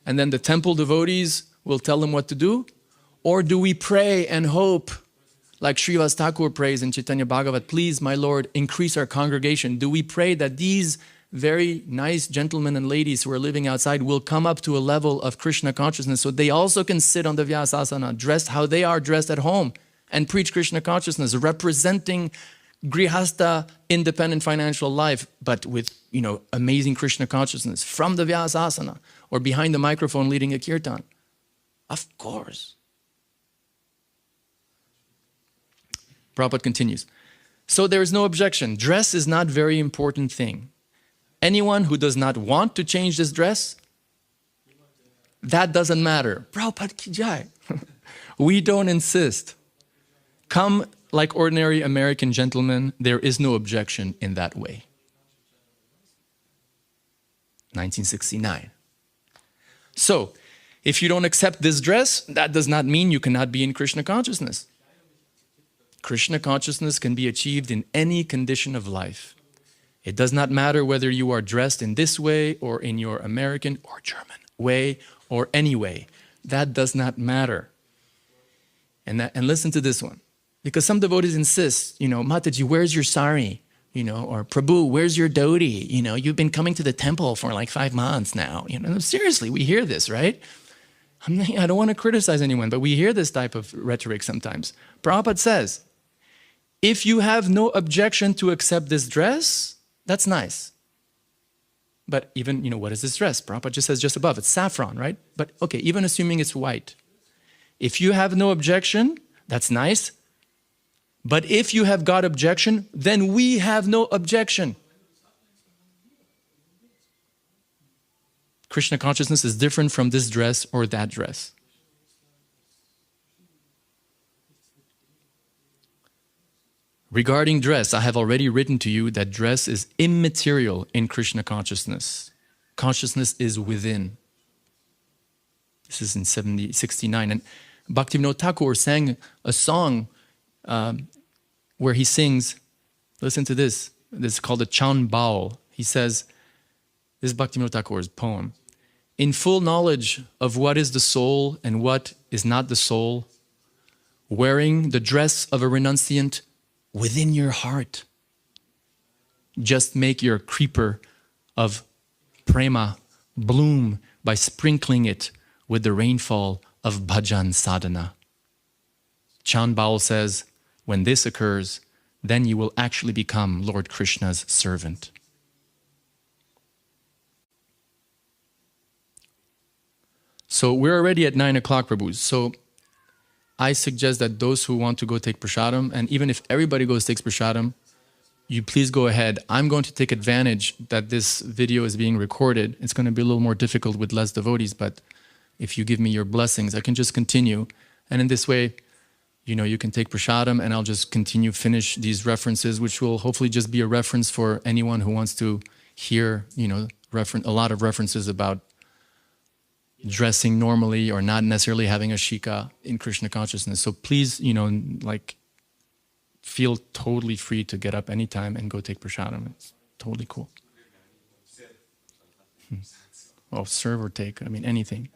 And then the temple devotees will tell them what to do? Or do we pray and hope, like Srivas Thakur prays in Chaitanya Bhagavat, please, my Lord, increase our congregation? Do we pray that these very nice gentlemen and ladies who are living outside will come up to a level of Krishna consciousness so they also can sit on the Vyasasana, dressed how they are dressed at home, and preach Krishna consciousness, representing Grihastha, independent financial life, but with, amazing Krishna consciousness from the Vyasasana or behind the microphone leading a kirtan? Of course. Prabhupada continues. So there is no objection. Dress is not a very important thing. Anyone who does not want to change this dress, that doesn't matter. Prabhupada ki jai. We don't insist. Come like ordinary American gentlemen, there is no objection in that way. 1969. So, if you don't accept this dress, that does not mean you cannot be in Krishna consciousness. Krishna consciousness can be achieved in any condition of life. It does not matter whether you are dressed in this way or in your American or German way or any way. That does not matter. And listen to this one. Because some devotees insist, Mataji, where's your sari? Or Prabhu, where's your dhoti? You've been coming to the temple for like 5 months now. Seriously, we hear this, right? I don't want to criticize anyone, but we hear this type of rhetoric sometimes. Prabhupada says, if you have no objection to accept this dress, that's nice. But even, what is this dress? Prabhupada just says just above, it's saffron, right? But okay, even assuming it's white. If you have no objection, that's nice. But if you have got objection, then we have no objection. Krishna consciousness is different from this dress or that dress. Regarding dress, I have already written to you that dress is immaterial in Krishna consciousness. Consciousness is within. This is in 69. And Bhaktivinoda Thakur sang a song where he sings, listen to this. This is called the Chan Baul. He says, this is Bhaktivinoda Thakur's poem. In full knowledge of what is the soul and what is not the soul, wearing the dress of a renunciant within your heart, just make your creeper of prema bloom by sprinkling it with the rainfall of bhajan sadhana. Chan Baul says, when this occurs, then you will actually become Lord Krishna's servant. So we're already at 9 o'clock, Prabhu. So I suggest that those who want to go take prasadam, and even if everybody goes takes prasadam, you please go ahead. I'm going to take advantage that this video is being recorded. It's going to be a little more difficult with less devotees, but if you give me your blessings, I can just continue. And in this way, you can take prasadam and I'll just finish these references, which will hopefully just be a reference for anyone who wants to hear, a lot of references about dressing normally or not necessarily having a shika in Krishna consciousness. So please, feel totally free to get up anytime and go take prasadam. It's totally cool. Well, serve or take, anything.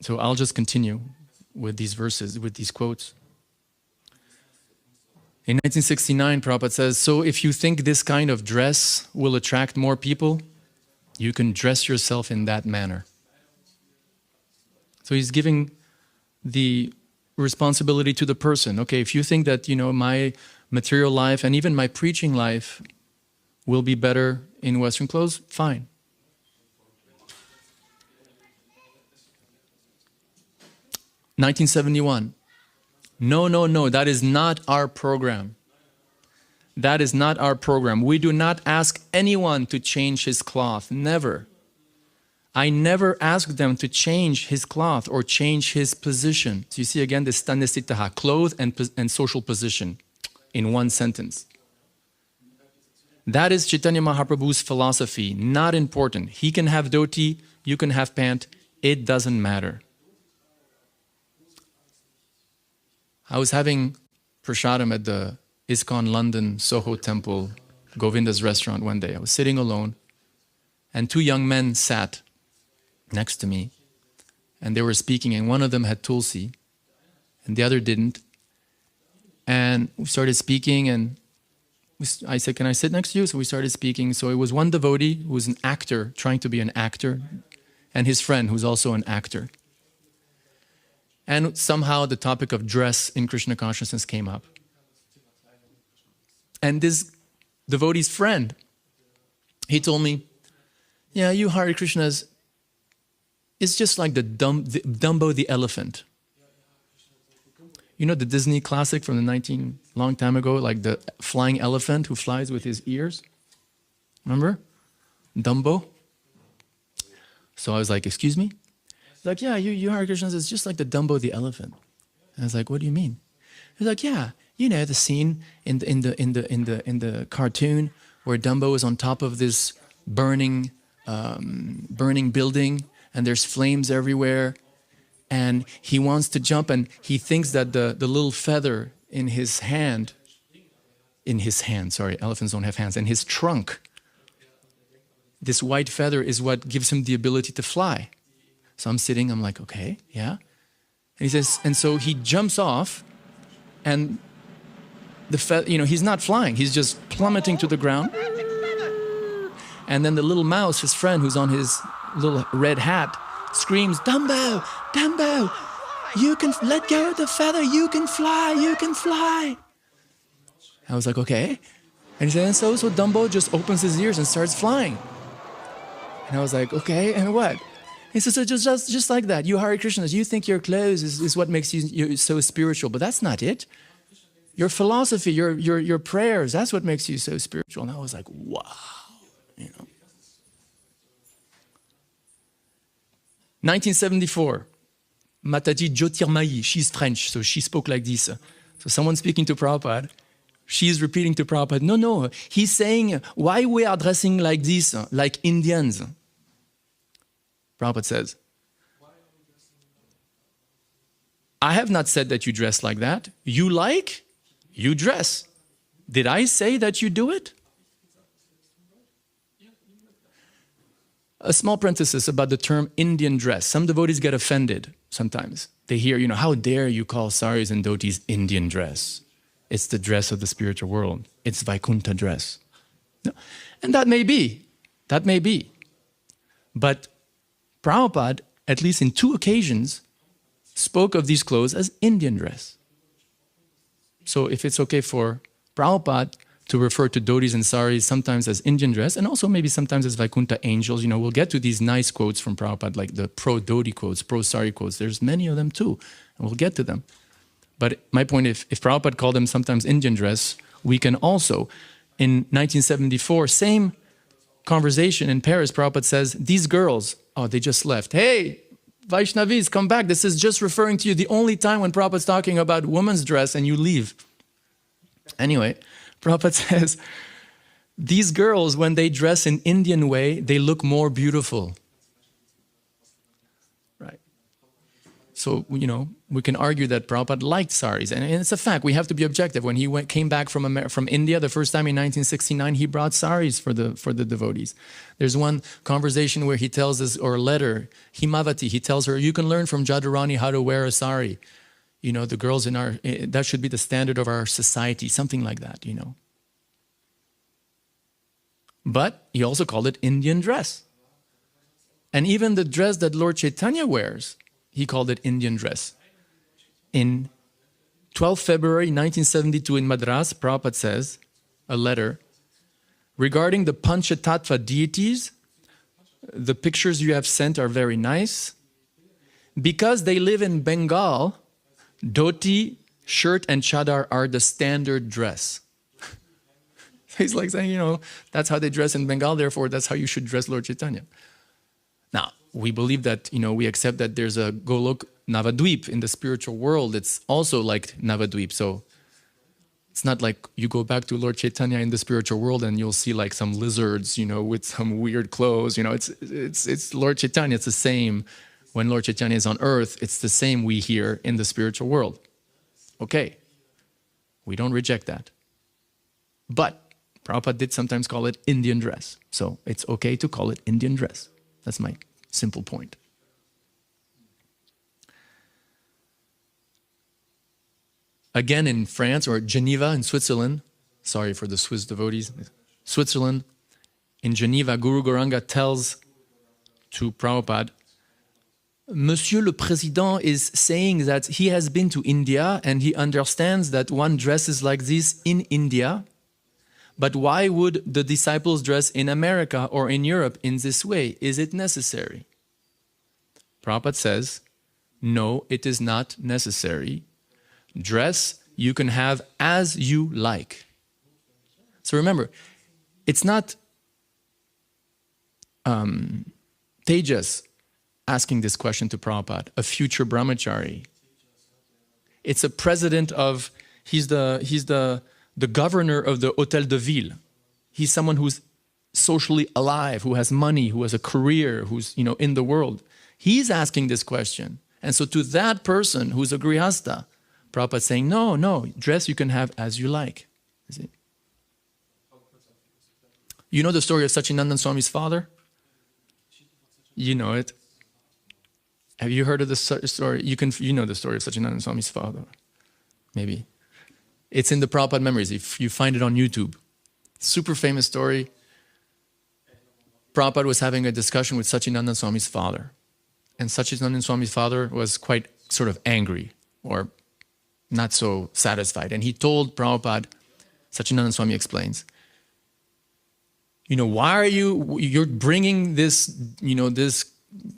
So I'll just continue with these verses, with these quotes. In 1969, Prabhupada says, so if you think this kind of dress will attract more people, you can dress yourself in that manner. So he's giving the responsibility to the person. Okay, if you think that, my material life and even my preaching life will be better in Western clothes, fine. (1971). No, that is not our program. That is not our program. We do not ask anyone to change his cloth. Never. I never asked them to change his cloth or change his position. So you see again the Sthane-sthitah, clothes and social position in one sentence. That is Chaitanya Mahaprabhu's philosophy. Not important. He can have dhoti, you can have pant. It doesn't matter. I was having prasadam at the ISKCON London Soho Temple, Govinda's restaurant one day. I was sitting alone and two young men sat next to me and they were speaking, and one of them had tulsi and the other didn't. And we started speaking and I said, can I sit next to you? So we started speaking. So it was one devotee who was an actor, trying to be an actor, and his friend who's also an actor. And somehow the topic of dress in Krishna consciousness came up. And this devotee's friend, he told me, yeah, you Hare Krishnas, it's just like the Dumbo the Elephant. You know the Disney classic from the long time ago, like the flying elephant who flies with his ears? Remember? Dumbo? So I was like, excuse me? He's like, yeah, you Hare Krishnas, it's just like the Dumbo the Elephant. And I was like, what do you mean? He's like, yeah, you know the scene in the cartoon where Dumbo is on top of this burning building and there's flames everywhere. And he wants to jump and he thinks that the little feather in his hand, elephants don't have hands, in his trunk, this white feather is what gives him the ability to fly. So I'm sitting, I'm like, okay, yeah. And he says, and so he jumps off and he's not flying, he's just plummeting to the ground. And then the little mouse, his friend who's on his little red hat, screams, Dumbo, Dumbo, you can let go of the feather, you can fly, you can fly. I was like, okay. And he said, and so Dumbo just opens his ears and starts flying. And I was like, okay, and what? He said, so just like that, you Hare Krishnas, you think your clothes is what makes you so spiritual, but that's not it. Your philosophy, your prayers, that's what makes you so spiritual. And I was like, wow, 1974, Mataji Jyotirmayi, she's French, so she spoke like this. So someone speaking to Prabhupada, she's repeating to Prabhupada, no, he's saying, why we are dressing like this, like Indians? Prabhupada says, I have not said that you dress like that. You dress. Did I say that you do it? A small parenthesis about the term Indian dress. Some devotees get offended sometimes. They hear, how dare you call saris and dhotis Indian dress? It's the dress of the spiritual world. It's Vaikuntha dress. No. And that may be. But Prabhupada, at least in 2 occasions, spoke of these clothes as Indian dress. So if it's okay for Prabhupada to refer to dhotis and saris sometimes as Indian dress, and also maybe sometimes as Vaikuntha angels. We'll get to these nice quotes from Prabhupada, like the pro-dhoti quotes, pro-sari quotes. There's many of them too, and we'll get to them. But my point, if Prabhupada called them sometimes Indian dress, we can also, in 1974, same conversation in Paris, Prabhupada says, these girls, they just left. Hey, Vaishnavis, come back. This is just referring to you the only time when Prabhupada's talking about women's dress and you leave. Anyway, Prabhupada says, these girls, when they dress in Indian way, they look more beautiful. Right. So, we can argue that Prabhupada liked saris. And it's a fact. We have to be objective. When he came back from India the first time in 1969, he brought saris for the devotees. There's one conversation where he tells us, or a letter, Himavati, he tells her, you can learn from Jadurani how to wear a sari. The girls that should be the standard of our society, something like that, But he also called it Indian dress. And even the dress that Lord Chaitanya wears, he called it Indian dress. In 12 February 1972 in Madras, Prabhupada says, a letter, regarding the Panchatattva deities, the pictures you have sent are very nice. Because they live in Bengal, dhoti, shirt and chadar are the standard dress. He's like saying, that's how they dress in Bengal, therefore that's how you should dress Lord Chaitanya. Now, we believe that, we accept that there's a Golok Navadvip in the spiritual world. It's also like Navadvip. So it's not like you go back to Lord Chaitanya in the spiritual world and you'll see like some lizards, with some weird clothes. It's Lord Chaitanya. It's the same. When Lord Chaitanya is on earth, it's the same we hear in the spiritual world. Okay. We don't reject that. But Prabhupada did sometimes call it Indian dress. So it's okay to call it Indian dress. That's my simple point. Again in France or Geneva in Switzerland, sorry for the Swiss devotees, Switzerland, in Geneva, Guru Gauranga tells to Prabhupada, Monsieur le Président is saying that he has been to India and he understands that one dresses like this in India, but why would the disciples dress in America or in Europe in this way? Is it necessary? Prabhupada says, no, it is not necessary. Dress you can have as you like. So remember, it's not Tejas asking this question to Prabhupada, a future brahmachari. It's a president of, he's the governor of the Hôtel de Ville. He's someone who's socially alive, who has money, who has a career, who's in the world. He's asking this question. And so to that person who's a Grihastha, Prabhupada saying, no, dress you can have as you like. You know the story of Sacinandana Swami's father? You know it. Have you heard of the story? You know the story of Sacinandana Swami's father. Maybe. It's in the Prabhupada Memories. If you find it on YouTube. Super famous story. Prabhupada was having a discussion with Sacinandana Swami's father. And Sacinandana Swami's father was quite sort of angry or not so satisfied. And he told Prabhupada, Sacinandana Swami explains, why are you're bringing this, this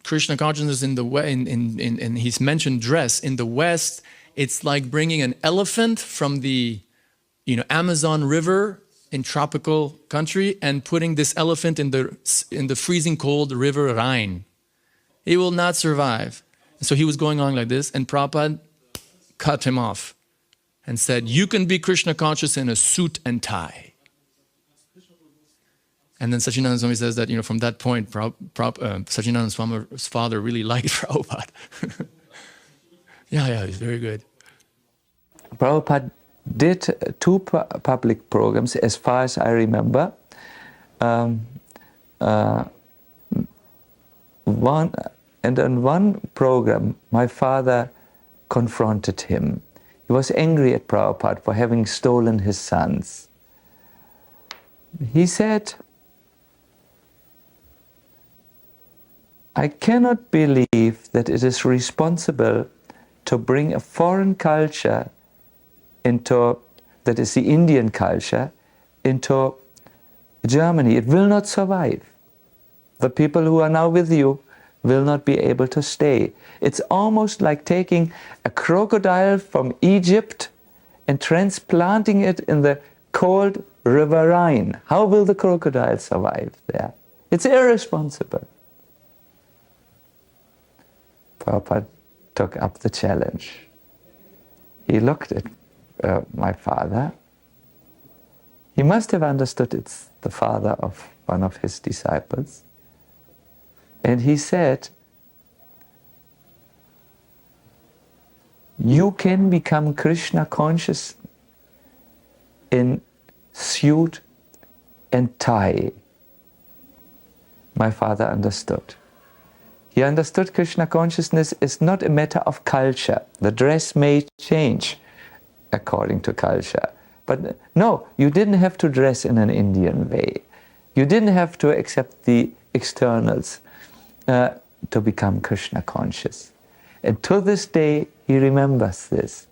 Krishna consciousness in the way, and he's mentioned dress in the West. It's like bringing an elephant from the, Amazon River in tropical country and putting this elephant in the freezing cold river Rhine. He will not survive. So he was going on like this, and Prabhupada cut him off and said, you can be Krishna conscious in a suit and tie. And then Sacinandana Swami says that, from that point, Sacinandana Swami's father really liked Prabhupada. Yeah, he's very good. Prabhupada did two public programs, as far as I remember. And on one program, my father confronted him. He was angry at Prabhupada for having stolen his sons. He said, I cannot believe that it is responsible to bring a foreign culture that is the Indian culture, into Germany. It will not survive. The people who are now with you will not be able to stay. It's almost like taking a crocodile from Egypt and transplanting it in the cold river Rhine. How will the crocodile survive there? It's irresponsible. Prabhupada took up the challenge. He looked at my father. He must have understood it's the father of one of his disciples. And he said, you can become Krishna conscious in suit and tie. My father understood. He understood Krishna consciousness is not a matter of culture. The dress may change according to culture. But no, you didn't have to dress in an Indian way. You didn't have to accept the externals to become Krishna conscious. And to this day, he remembers this.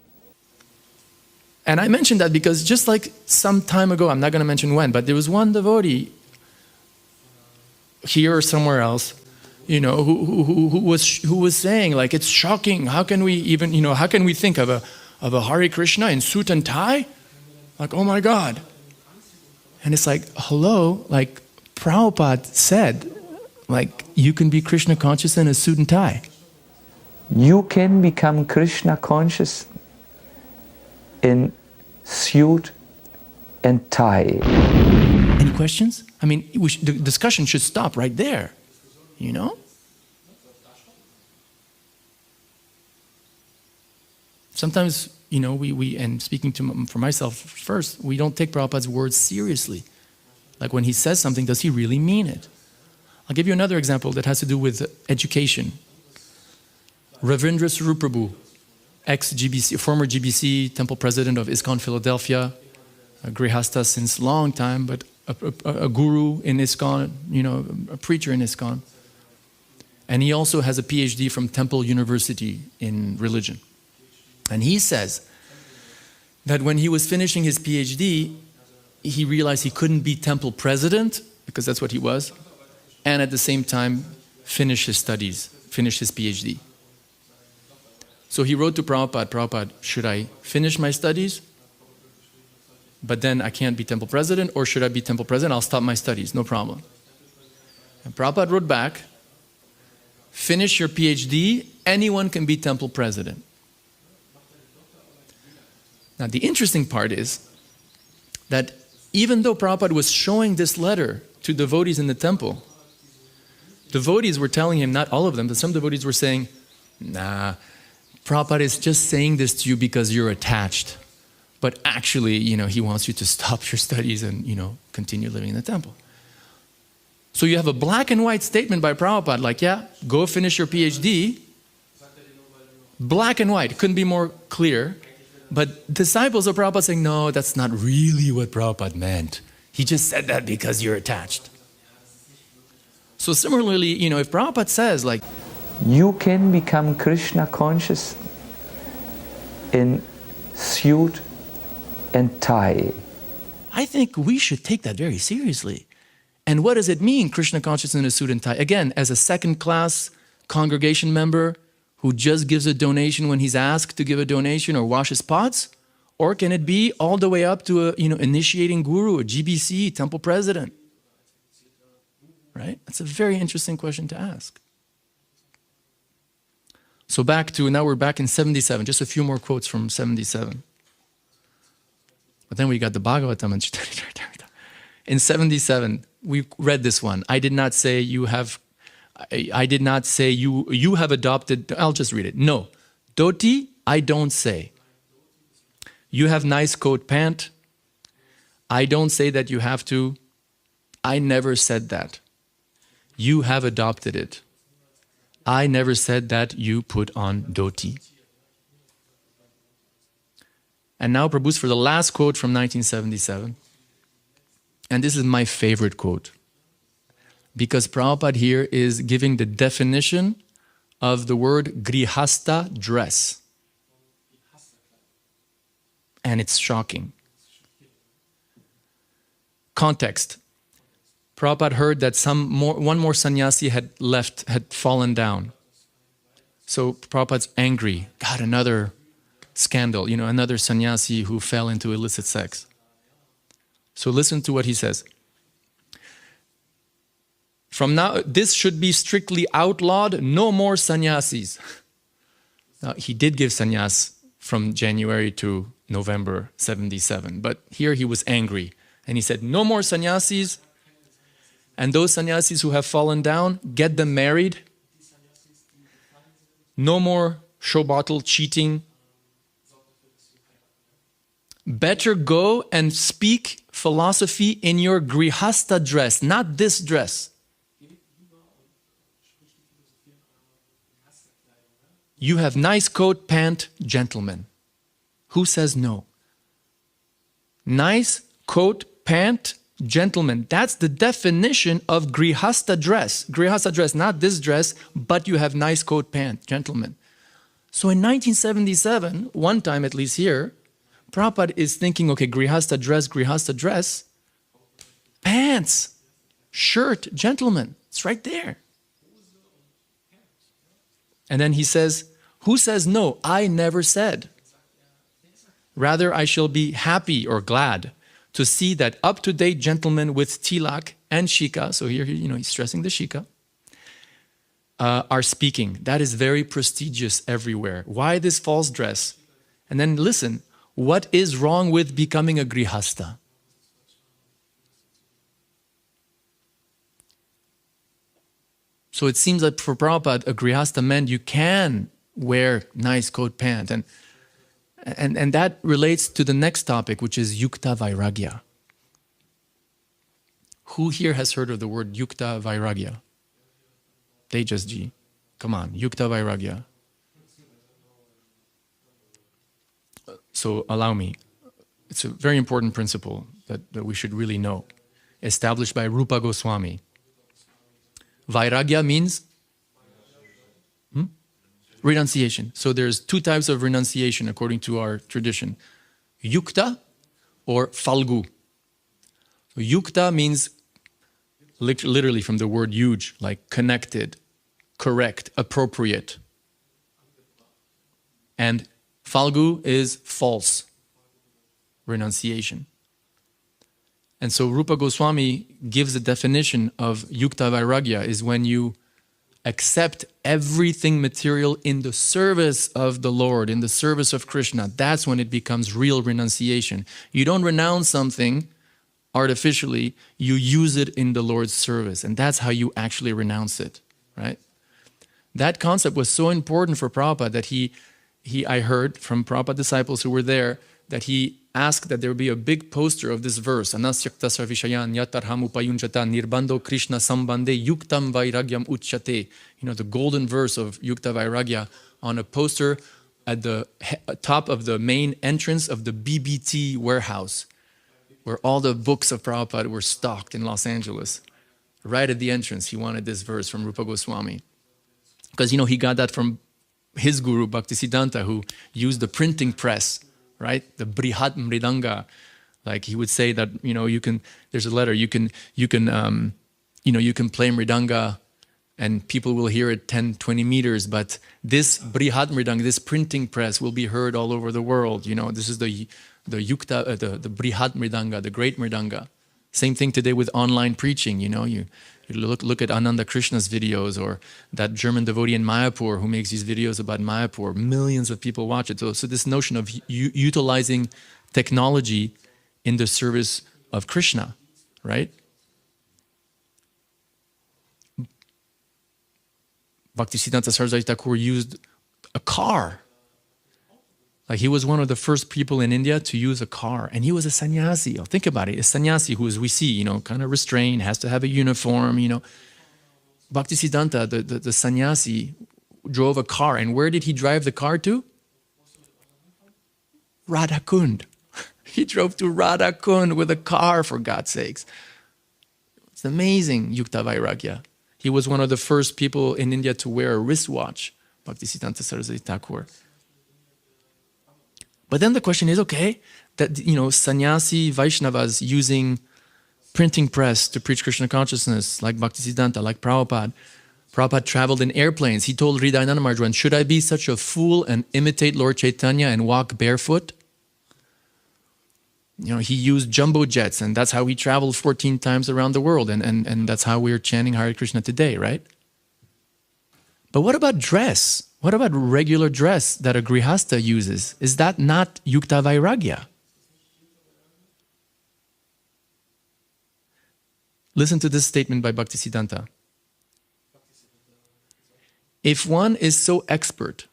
And I mentioned that because just like some time ago, I'm not going to mention when, but there was one devotee here or somewhere else, you know, who was saying, like, it's shocking. How can we even, you know, how can we think of a Hare Krishna in suit and tie? Like, oh my God. And it's like, hello, like Prabhupada said, like, you can be Krishna conscious in a suit and tie. You can become Krishna conscious in suit and tie. Any questions? I mean, the discussion should stop right there, you know? Sometimes, you know, we and speaking for myself first, we don't take Prabhupada's words seriously. Like when he says something, does he really mean it? I'll give you another example that has to do with education. Ravindra Swarup Prabhu, ex-GBC, former GBC temple president of ISKCON Philadelphia, a Grihastha since long time, but a guru in ISKCON, you know, a preacher in ISKCON. And he also has a PhD from Temple University in religion. And he says that when he was finishing his PhD, he realized he couldn't be temple president, because that's what he was, and at the same time finish his studies, finish his PhD. So he wrote to Prabhupada, Prabhupada, should I finish my studies, but then I can't be temple president, or should I be temple president? I'll stop my studies, no problem. And Prabhupada wrote back, finish your PhD, anyone can be temple president. Now the interesting part is that even though Prabhupada was showing this letter to devotees in the temple, devotees were telling him, not all of them, but some devotees were saying, nah, Prabhupada is just saying this to you because you're attached. But actually, you know, he wants you to stop your studies and, you know, continue living in the temple. So you have a black and white statement by Prabhupada, like, yeah, go finish your PhD. Black and white, couldn't be more clear. But disciples of Prabhupada saying, no, that's not really what Prabhupada meant. He just said that because you're attached. So similarly, you know, if Prabhupada says, like, you can become Krishna conscious in suit and tie. I think we should take that very seriously. And what does it mean, Krishna consciousness in a suit and tie? Again, as a second-class congregation member who just gives a donation when he's asked to give a donation or washes pots? Or can it be all the way up to a, you know, initiating guru, a GBC, temple president? Right? That's a very interesting question to ask. So now we're back in 77, just a few more quotes from 77. But then we got the Bhagavatam and Caitanya Caritamrita. In 77, we read this one. I did not say you have adopted, I'll just read it. No, dhoti, I don't say. You have nice coat, pant. I don't say that you have to. I never said that. You have adopted it. I never said that you put on dhoti. And now Prabhu's for the last quote from 1977. And this is my favorite quote. Because Prabhupada here is giving the definition of the word Grihastha, dress. And it's shocking. Context. Prabhupada heard that one more sannyasi had fallen down. So Prabhupada's angry. God, another scandal, you know, another sannyasi who fell into illicit sex. So listen to what he says. From now, this should be strictly outlawed, no more sannyasis. Now, he did give sannyas from January to November 77, but here he was angry. And he said, no more sannyasis. And those sannyasis who have fallen down, get them married. No more show bottle cheating. Better go and speak philosophy in your Grihastha dress, not this dress. You have nice coat, pant, gentlemen. Who says no? Nice coat, pant, gentlemen. That's the definition of Grihastha dress. Grihastha dress, not this dress, but you have nice coat, pant, gentlemen. So in 1977, one time at least here, Prabhupada is thinking, okay, Grihastha dress, pants, shirt, gentleman, it's right there. And then he says, who says no? I never said. Rather, I shall be happy or glad to see that up-to-date gentlemen with tilak and shika, so here, he's stressing the shika, are speaking. That is very prestigious everywhere. Why this false dress? And then listen, what is wrong with becoming a grihastha? So it seems that for Prabhupada, a grihastha meant you can wear nice coat pant. And that relates to the next topic, which is Yukta-vairagya. Who here has heard of the word Yukta-vairagya? Tejas ji. Come on, Yukta-vairagya. So allow me. It's a very important principle that we should really know. Established by Rupa Goswami. Vairagya means renunciation. So there's two types of renunciation according to our tradition. Yukta or falgu. So yukta means literally from the word huge, like connected, correct, appropriate. And falgu is false renunciation. And so Rupa Goswami gives a definition of Yukta-vairagya is when you accept everything material in the service of the Lord, in the service of Krishna. That's when it becomes real renunciation. You don't renounce something artificially, you use it in the Lord's service. And that's how you actually renounce it, right? That concept was so important for Prabhupada that I heard from Prabhupada disciples who were there, that he asked that there be a big poster of this verse, Anasyakta sarvishayan yatarham upayunjata nirbando Krishna sambande yuktam vairagyam uchate. The golden verse of Yukta Vairagya on a poster at the top of the main entrance of the BBT warehouse, where all the books of Prabhupada were stocked in Los Angeles. Right at the entrance, he wanted this verse from Rupa Goswami. Because, he got that from his guru, Bhaktisidhanta, who used the printing press, right? The brihat mridanga. Like he would say that, there's a letter, you can play mridanga and people will hear it 10, 20 meters, but this brihat mridanga, this printing press will be heard all over the world. This is the yukta, the brihat mridanga, the great mridanga. Same thing today with online preaching, you look at Ananda Krishna's videos or that German devotee in Mayapur who makes these videos about Mayapur. Millions of people watch it. So this notion of utilizing technology in the service of Krishna, right? Bhaktisiddhanta Sarasvati Thakur used a car. Like he was one of the first people in India to use a car, and he was a sannyasi. Think about it, a sannyasi who, as we see, kind of restrained, has to have a uniform, Bhaktisiddhanta, the sannyasi, drove a car, and where did he drive the car to? Radha-kunda. He drove to Radha-kunda with a car, for God's sakes. It's amazing, Yukta-vairagya. He was one of the first people in India to wear a wristwatch, Bhaktisiddhanta Sarasvati Thakur. But then the question is, okay, that, sannyasi Vaishnavas using printing press to preach Krishna consciousness, like Bhaktisiddhanta, like Prabhupada. Prabhupada traveled in airplanes. He told Hridayananda Maharaj, should I be such a fool and imitate Lord Chaitanya and walk barefoot? He used jumbo jets, and that's how he traveled 14 times around the world, and that's how we're chanting Hare Krishna today, right? But what about dress? What about regular dress that a grihastha uses? Is that not Yukta-vairagya? Listen to this statement by Bhaktisiddhanta. If one is so expert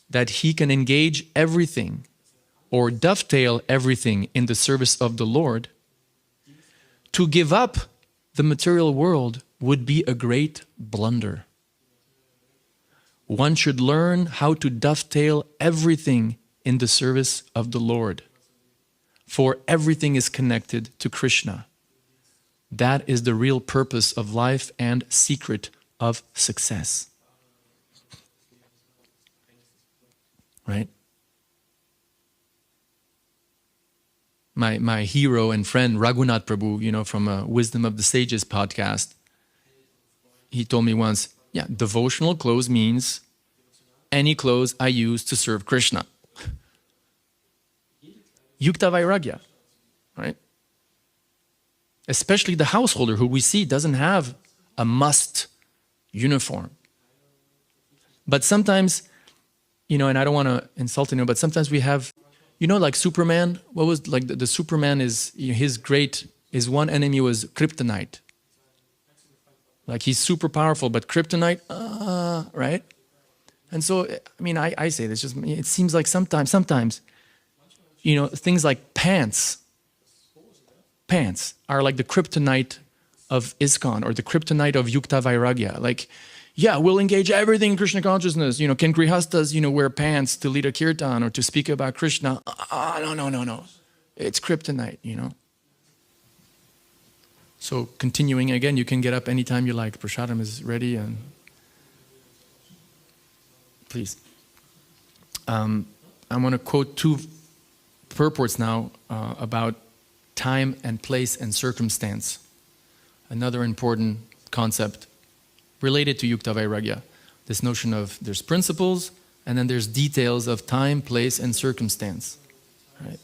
that he can engage everything or dovetail everything in the service of the Lord, to give up the material world would be a great blunder. One should learn how to dovetail everything in the service of the Lord, for everything is connected to Krishna. That is the real purpose of life and secret of success. right? My hero and friend Raghunath Prabhu, from Wisdom of the Sages podcast, he told me once, yeah, devotional clothes means any clothes I use to serve Krishna. Yukta-vairagya, right? Especially the householder who we see doesn't have a must uniform. But sometimes, and I don't want to insult anyone, but sometimes we have, like Superman. What was like the Superman is his one enemy was kryptonite. Like he's super powerful, but kryptonite, right? And so, I say this, it seems like sometimes, things like pants are like the kryptonite of ISKCON or the kryptonite of Yukta-vairagya. Like, yeah, we'll engage everything in Krishna consciousness. Can Grihasthas, wear pants to lead a kirtan or to speak about Krishna? No. It's kryptonite, So continuing again, you can get up anytime you like. Prasadam is ready, and please. I want to quote two purports now about time and place and circumstance. Another important concept related to Yukta-vairagya. This notion of there's principles and then there's details of time, place, and circumstance. Right?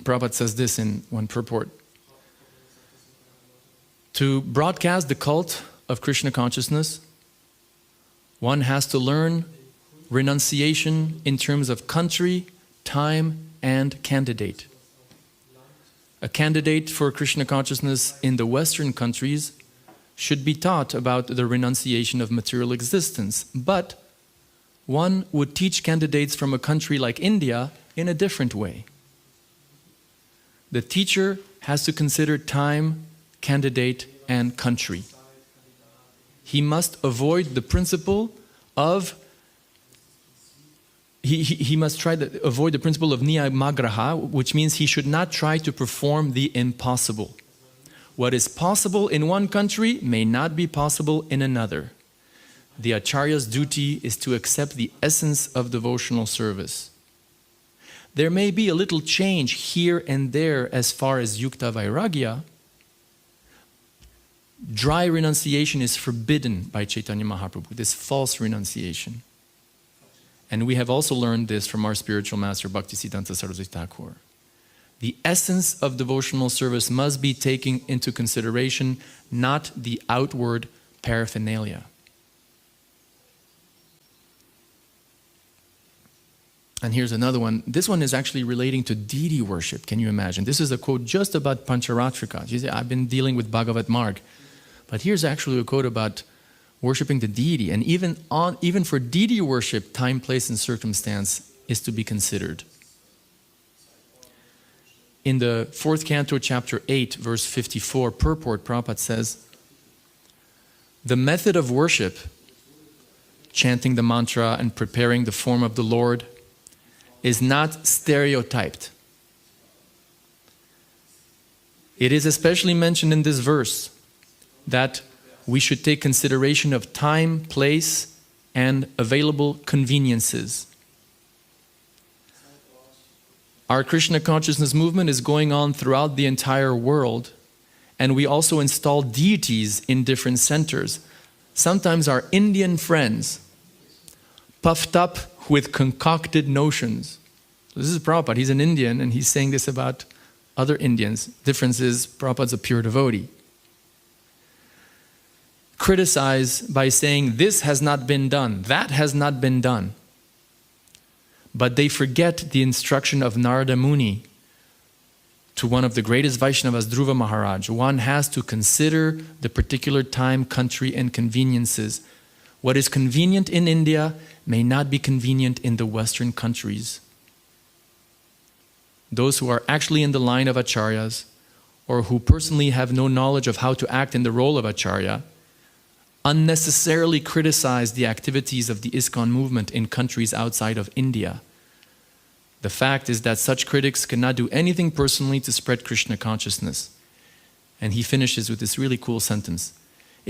Prabhupada says this in one purport. To broadcast the cult of Krishna consciousness, one has to learn renunciation in terms of country, time, and candidate. A candidate for Krishna consciousness in the Western countries should be taught about the renunciation of material existence, but one would teach candidates from a country like India in a different way. The teacher has to consider time, candidate, and country. He must avoid the principle of He must try to avoid the principle of niyamagraha, which means he should not try to perform the impossible. What is possible in one country may not be possible in another. The acharya's duty is to accept the essence of devotional service. There may be a little change here and there as far as Yukta-vairagya. Dry renunciation is forbidden by Chaitanya Mahaprabhu, this false renunciation. And we have also learned this from our spiritual master, Bhaktisidhanta Sarasvati Thakura. The essence of devotional service must be taken into consideration, not the outward paraphernalia. And here's another one. This one is actually relating to deity worship. Can you imagine? This is a quote just about Pancharatrika. You say, I've been dealing with Bhagavata-marga. But here's actually a quote about worshiping the deity. And even for deity worship, time, place, and circumstance is to be considered. In the 4th canto, chapter 8, verse 54, purport, Prabhupada says, the method of worship, chanting the mantra and preparing the form of the Lord, is not stereotyped. It is especially mentioned in this verse that we should take consideration of time, place, and available conveniences. Our Krishna consciousness movement is going on throughout the entire world, and we also install deities in different centers. Sometimes our Indian friends, puffed up with concocted notions. This is Prabhupada, he's an Indian, and he's saying this about other Indians. Difference is, Prabhupada's a pure devotee. Criticize by saying, this has not been done, that has not been done. But they forget the instruction of Narada Muni to one of the greatest Vaishnavas, Dhruva Maharaj. One has to consider the particular time, country, and conveniences. What is convenient in India may not be convenient in the Western countries. Those who are actually in the line of acharyas, or who personally have no knowledge of how to act in the role of acharya, unnecessarily criticize the activities of the ISKCON movement in countries outside of India. The fact is that such critics cannot do anything personally to spread Krishna consciousness. And he finishes with this really cool sentence.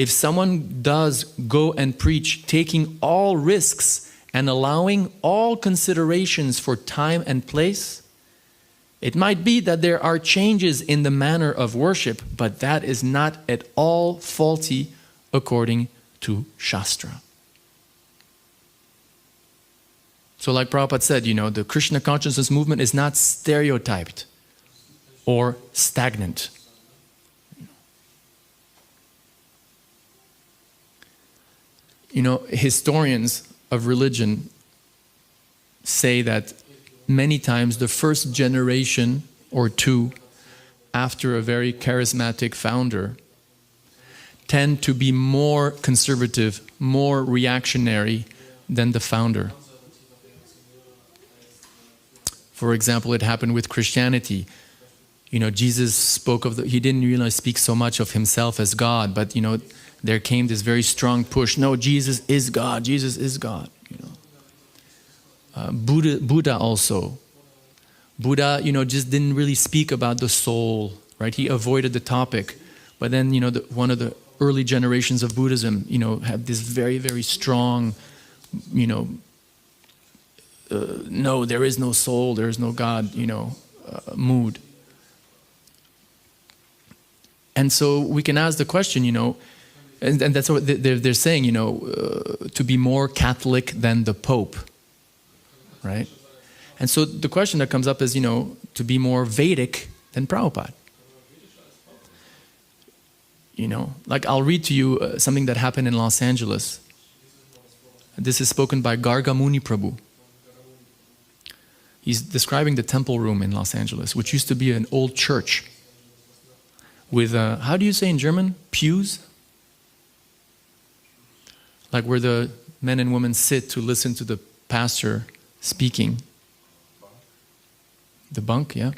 if someone does go and preach, taking all risks and allowing all considerations for time and place, it might be that there are changes in the manner of worship, but that is not at all faulty according to Shastra. So like Prabhupada said, the Krishna consciousness movement is not stereotyped or stagnant. Historians of religion say that many times the first generation or two after a very charismatic founder tend to be more conservative, more reactionary than the founder. For example, it happened with Christianity. Jesus spoke of he didn't really speak so much of himself as God, but there came this very strong push. No, Jesus is God. Jesus is God. Buddha also. Buddha, just didn't really speak about the soul, right? He avoided the topic. But then, one of the early generations of Buddhism, had this very, very strong, no, there is no soul, there is no God, mood. And so we can ask the question, and that's what they're saying, to be more Catholic than the Pope, right? And so the question that comes up is, to be more Vedic than Prabhupada. Like I'll read to you something that happened in Los Angeles. This is spoken by Gargamuni Prabhu. He's describing the temple room in Los Angeles, which used to be an old church with, how do you say in German? Pews? Like where the men and women sit to listen to the pastor speaking. The bunk, yeah?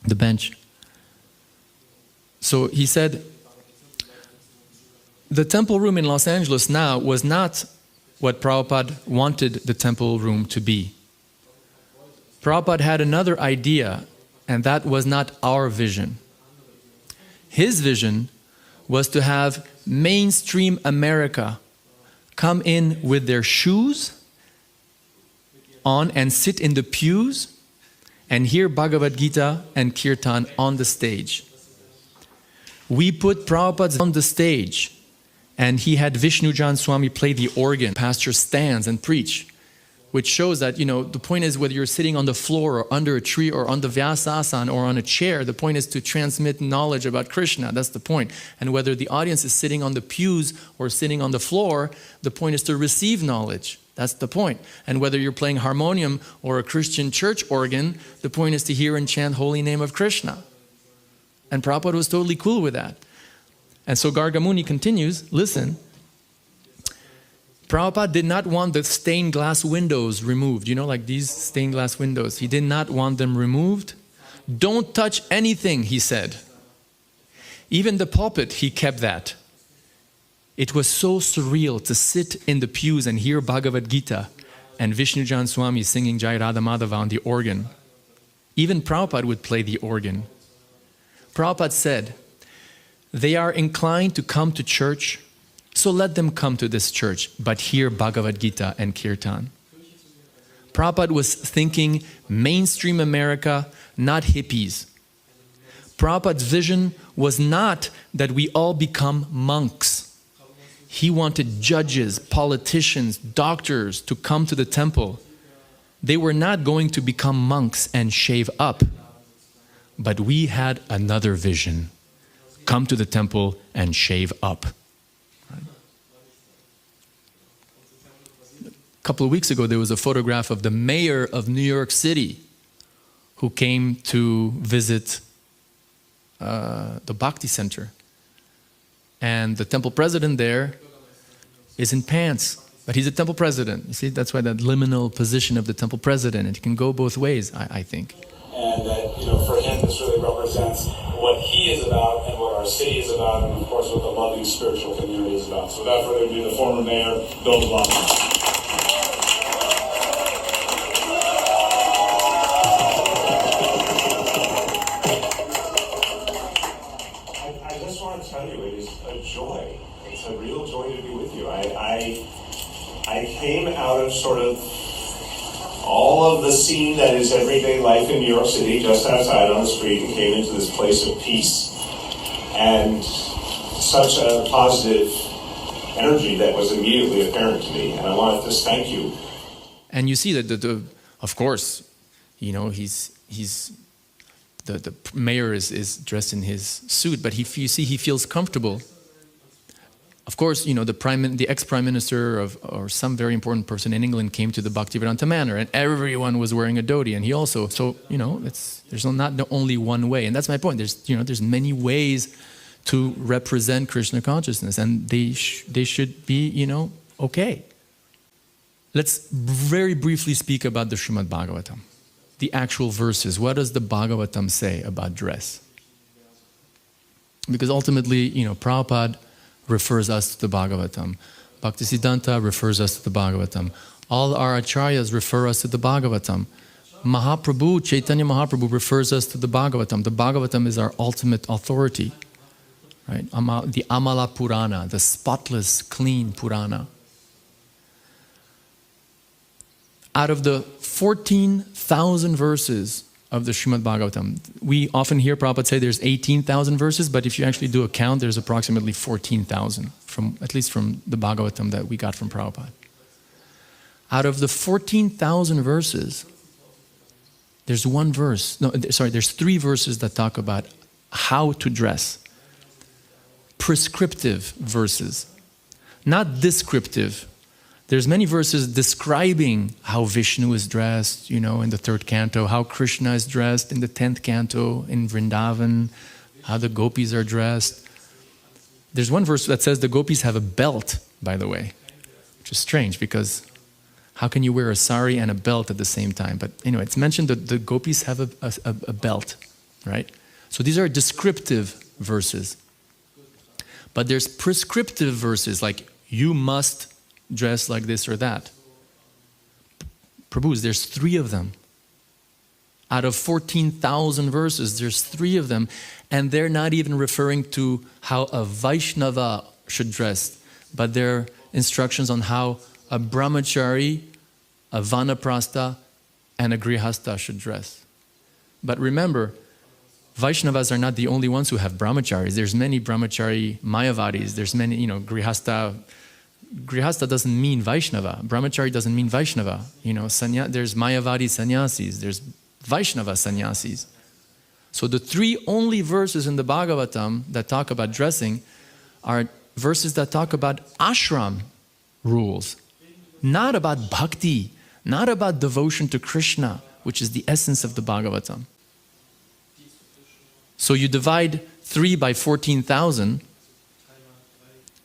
The bench. So he said, the temple room in Los Angeles now was not what Prabhupada wanted the temple room to be. Prabhupada had another idea, and that was not our vision. His vision was to have mainstream America come in with their shoes on and sit in the pews and hear Bhagavad Gita and Kirtan on the stage. We put Prabhupada on the stage, and he had Vishnujan Swami play the organ. Pastor stands and preach, which shows that, the point is whether you're sitting on the floor or under a tree or on the Vyasasana or on a chair, the point is to transmit knowledge about Krishna. That's the point. And whether the audience is sitting on the pews or sitting on the floor, the point is to receive knowledge. That's the point. And whether you're playing harmonium or a Christian church organ, the point is to hear and chant holy name of Krishna. And Prabhupada was totally cool with that. And so Gargamuni continues, listen, Prabhupada did not want the stained glass windows removed. Like these stained glass windows. He did not want them removed. Don't touch anything, he said. Even the pulpit, he kept that. It was so surreal to sit in the pews and hear Bhagavad Gita and Vishnujan Swami singing Jai Radha Madhava on the organ. Even Prabhupada would play the organ. Prabhupada said, they are inclined to come to church, so let them come to this church, but hear Bhagavad Gita and Kirtan. Prabhupada was thinking mainstream America, not hippies. Prabhupada's vision was not that we all become monks. He wanted judges, politicians, doctors to come to the temple. They were not going to become monks and shave up. But we had another vision. Come to the temple and shave up. Right? A couple of weeks ago, there was a photograph of the mayor of New York City who came to visit the Bhakti Center. And the temple president there is in pants, but he's a temple president. You see, that's why that liminal position of the temple president, it can go both ways, I think. And that, for him, this really represents what he is about and what our city is about, and of course what the loving spiritual community is about. So without further ado, the former mayor, Bill Blum. sort of all of the scene that is everyday life in New York City, just outside on the street, and came into this place of peace and such a positive energy that was immediately apparent to me. And I wanted to thank you. And you see that of course, you know, the mayor is dressed in his suit, but you see he feels comfortable. Of course, you know, the ex-prime minister or some very important person in England came to the Bhaktivedanta manor, and everyone was wearing a dhoti, and he also. So, you know, there's not only one way, and that's my point. There's many ways to represent Krishna consciousness, and they should be, you know, okay. Let's very briefly speak about the Srimad Bhagavatam, the actual verses. What does the Bhagavatam say about dress? Because ultimately, you know, Prabhupada refers us to the Bhagavatam. Bhaktisiddhanta refers us to the Bhagavatam. All our acharyas refer us to the Bhagavatam. Mahaprabhu, Chaitanya Mahaprabhu refers us to the Bhagavatam. The Bhagavatam is our ultimate authority. Right? The Amala Purana, the spotless, clean Purana. Out of the 14,000 verses of the Srimad Bhagavatam, we often hear Prabhupada say there's 18,000 verses, but if you actually do a count, there's approximately 14,000, at least from the Bhagavatam that we got from Prabhupada. Out of the 14,000 verses, there's there's 3 verses that talk about how to dress. Prescriptive verses, not descriptive. There's many verses describing how Vishnu is dressed, you know, in the 3rd canto, how Krishna is dressed in the 10th canto, in Vrindavan, how the gopis are dressed. There's one verse that says the gopis have a belt, by the way, which is strange because how can you wear a sari and a belt at the same time? But anyway, it's mentioned that the gopis have a belt, right? So these are descriptive verses. But there's prescriptive verses like you must dress like this or that. Prabhus, there's 3 of them. Out of 14,000 verses, there's 3 of them. And they're not even referring to how a Vaishnava should dress, but they're instructions on how a brahmachari, a vanaprastha, and a grihastha should dress. But remember, Vaishnavas are not the only ones who have brahmacharis. There's many brahmachari mayavadis. There's many, you know, grihastha. Grihastha doesn't mean Vaishnava. Brahmachari doesn't mean Vaishnava. You know, there's mayavadi sannyasis. There's Vaishnava sannyasis. So the 3 only verses in the Bhagavatam that talk about dressing are verses that talk about ashram rules. Not about bhakti. Not about devotion to Krishna, which is the essence of the Bhagavatam. So you divide 3 by 14,000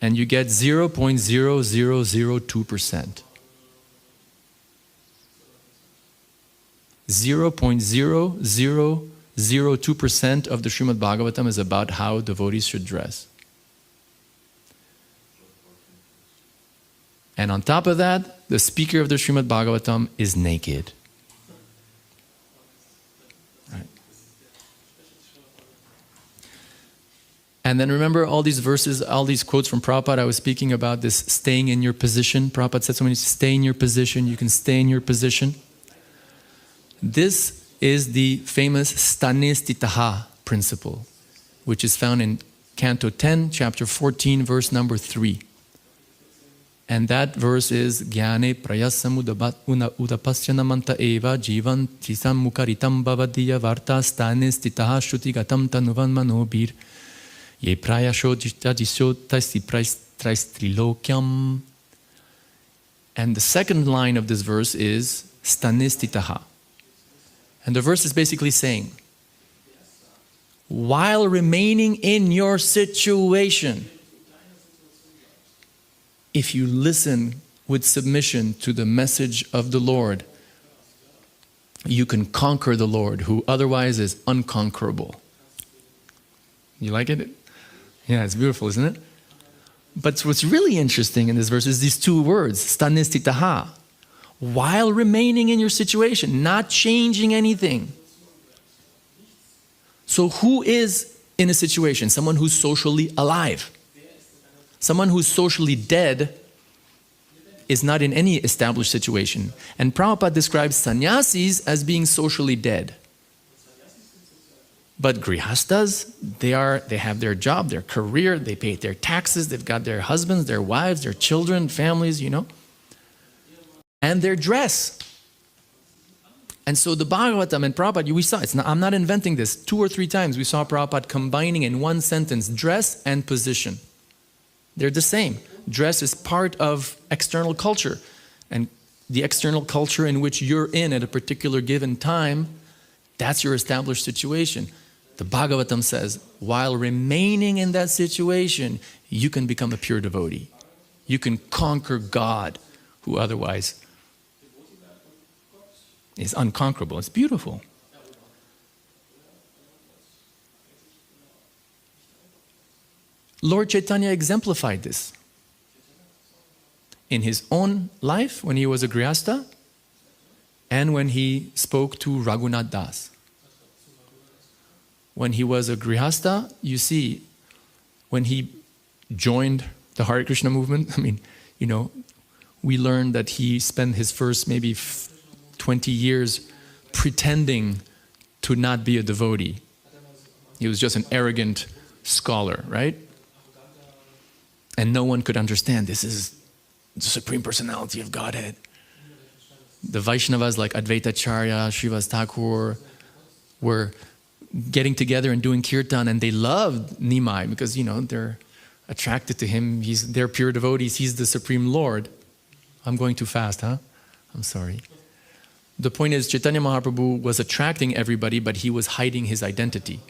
and you get 0.0002%. 0.0002% of the Srimad Bhagavatam is about how devotees should dress. And on top of that, the speaker of the Srimad Bhagavatam is naked. And then remember all these verses, all these quotes from Prabhupada. I was speaking about this staying in your position. Prabhupada said so many, stay in your position. You can stay in your position. This is the famous Sthane-sthitah principle, which is found in Canto 10, Chapter 14, verse number 3. And that verse is Jnane prayasam udapasyana eva jivan tisam mukaritam bhavadiya varta Sthane-sthitah shruti-gatam tanuvan manobir. Ye prayasho jitadisotasi traistrilokyam. And the second line of this verse is Sthane-sthitah. And the verse is basically saying, while remaining in your situation, if you listen with submission to the message of the Lord, you can conquer the Lord, who otherwise is unconquerable. You like it? Yeah, it's beautiful, isn't it? But what's really interesting in this verse is these 2 words, Sthane-sthitah. While remaining in your situation, not changing anything. So who is in a situation? Someone who's socially alive. Someone who's socially dead is not in any established situation. And Prabhupada describes sannyasis as being socially dead. But grihasthas, they have their job, their career, they pay their taxes, they've got their husbands, their wives, their children, families, and their dress. And so the Bhagavatam and Prabhupada, we saw, I'm not inventing this, 2 or 3 times we saw Prabhupada combining in one sentence dress and position. They're the same. Dress is part of external culture. And the external culture in which you're in at a particular given time, that's your established situation. The Bhagavatam says, while remaining in that situation, you can become a pure devotee. You can conquer God, who otherwise is unconquerable. It's beautiful. Lord Chaitanya exemplified this in his own life when he was a Grihastha and when he spoke to Raghunath Das. When he was a Grihastha, you see, when he joined the Hare Krishna movement, we learned that he spent his first maybe 20 years pretending to not be a devotee. He was just an arrogant scholar, right? And no one could understand, this is the Supreme Personality of Godhead. The Vaishnavas like Advaitacharya, Srivas Thakur were getting together and doing kirtan, and they loved Nimai because, they're attracted to him. They're pure devotees. He's the Supreme Lord. I'm going too fast, huh? I'm sorry. The point is, Chaitanya Mahaprabhu was attracting everybody, but he was hiding his identity.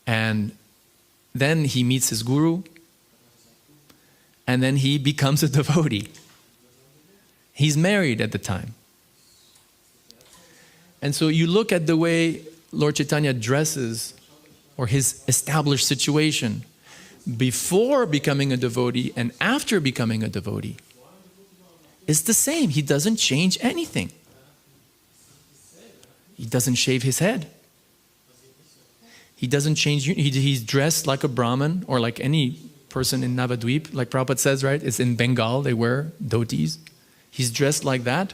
And then he meets his guru, and then he becomes a devotee. He's married at the time. And so you look at the way Lord Chaitanya dresses, or his established situation, before becoming a devotee and after becoming a devotee. It's the same. He doesn't change anything. He doesn't shave his head. He doesn't change. He's dressed like a Brahmin or like any person in Navadvip. Like Prabhupada says, right? It's in Bengal, they wear dhotis. He's dressed like that.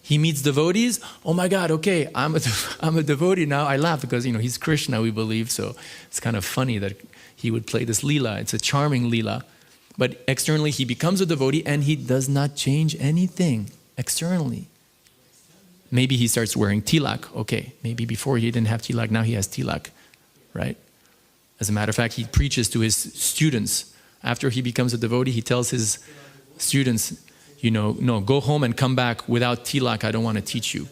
He meets devotees. Oh my God, okay, I'm a devotee now. I laugh because, he's Krishna, we believe. So it's kind of funny that he would play this lila. It's a charming lila. But externally, he becomes a devotee and he does not change anything externally. Maybe he starts wearing tilak. Okay, maybe before he didn't have tilak, now he has tilak, right? As a matter of fact, he preaches to his students. After he becomes a devotee, he tells his students, no, go home and come back without tilak. I don't want to teach you.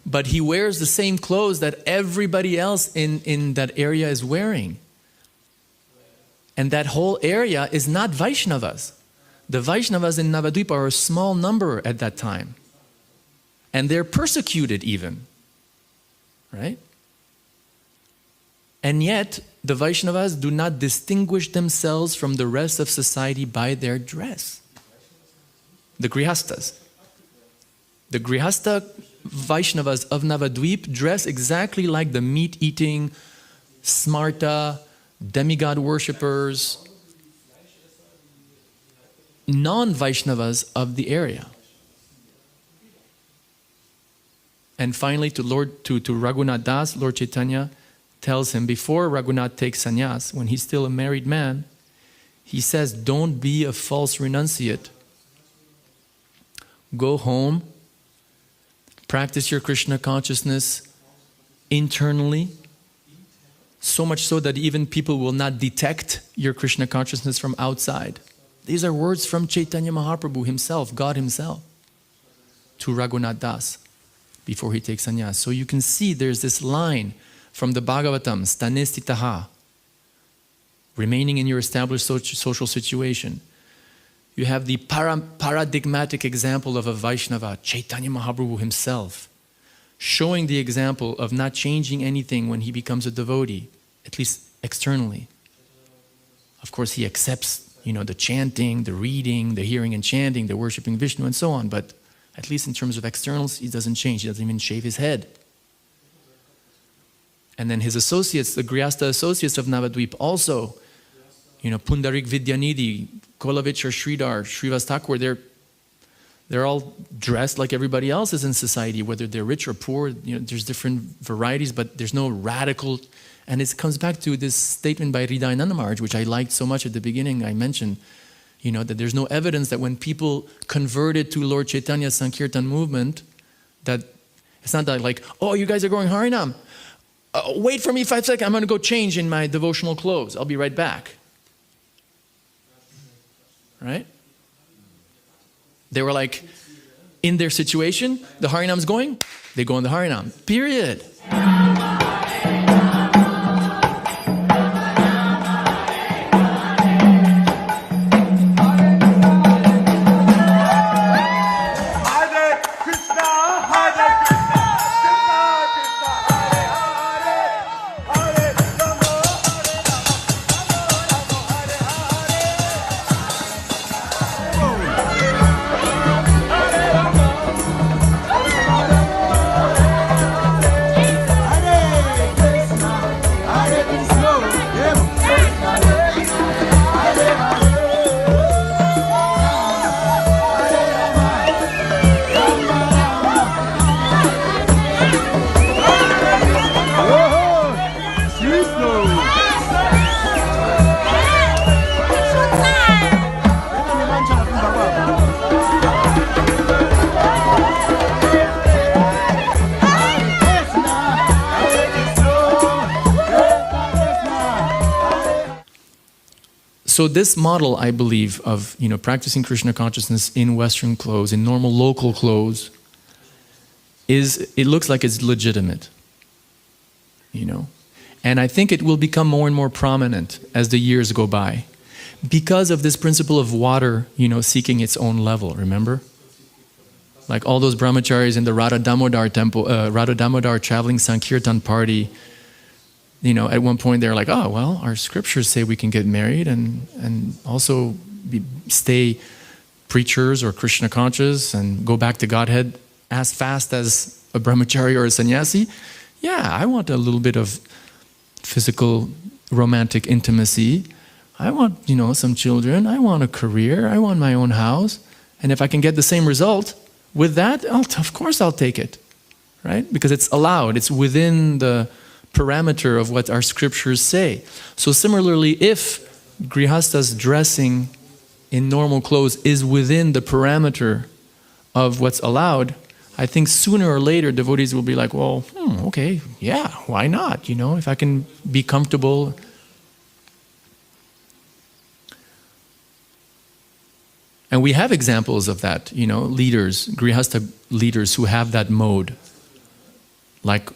But he wears the same clothes that everybody else in that area is wearing. And that whole area is not Vaishnavas. The Vaishnavas in Navadvipa are a small number at that time. And they're persecuted even. Right? And yet, the Vaishnavas do not distinguish themselves from the rest of society by their dress. The Grihasthas. The Grihastha Vaishnavas of Navadvip dress exactly like the meat-eating, smarta, demigod worshippers, non-Vaishnavas of the area. And finally, to Raghunath Das, Lord Chaitanya tells him, before Raghunath takes sannyas, when he's still a married man, he says, don't be a false renunciate. Go home, practice your Krishna consciousness internally, so much so that even people will not detect your Krishna consciousness from outside. These are words from Chaitanya Mahaprabhu himself, God himself, to Raghunath Das before he takes sannyas. So you can see there's this line from the Bhagavatam, Sthane-sthitah, remaining in your established social situation. You have the paradigmatic example of a Vaishnava, Chaitanya Mahaprabhu himself, showing the example of not changing anything when he becomes a devotee, at least externally. Of course, he accepts, the chanting, the reading, the hearing and chanting, the worshipping Vishnu and so on, but at least in terms of externals, he doesn't change. He doesn't even shave his head. And then his associates, the Grihastha associates of Navadvip also, Pundarik Vidyanidhi, Kolavich or Sridhar, Srivas Thakur, they're all dressed like everybody else is in society, whether they're rich or poor. There's different varieties, but there's no radical. And it comes back to this statement by Hridayananda Maharaj, which I liked so much at the beginning. I mentioned, that there's no evidence that when people converted to Lord Chaitanya's Sankirtan movement, that it's not that like, oh, you guys are going Harinam. Wait for me 5 seconds. I'm going to go change in my devotional clothes. I'll be right back. Right? They were like, in their situation, the Harinam's going, they go on the Harinam. Period. So this model, I believe, of practicing Krishna consciousness in Western clothes, in normal local clothes, it looks like it's legitimate. And I think it will become more and more prominent as the years go by, because of this principle of water, seeking its own level. Remember, like all those brahmacharis in the Radha Damodar temple, Radha Damodar traveling Sankirtan party. At one point they're like, oh, well, our scriptures say we can get married and also stay preachers or Krishna conscious and go back to Godhead as fast as a brahmachari or a sannyasi. Yeah, I want a little bit of physical romantic intimacy. I want, some children. I want a career. I want my own house. And if I can get the same result with that, of course I'll take it, right? Because it's allowed. It's within the parameter of what our scriptures say. So similarly, if Grihastha's dressing in normal clothes is within the parameter of what's allowed, I think sooner or later devotees will be like, well, okay, yeah, why not? If I can be comfortable. And we have examples of that, leaders, Grihastha leaders who have that mode. Like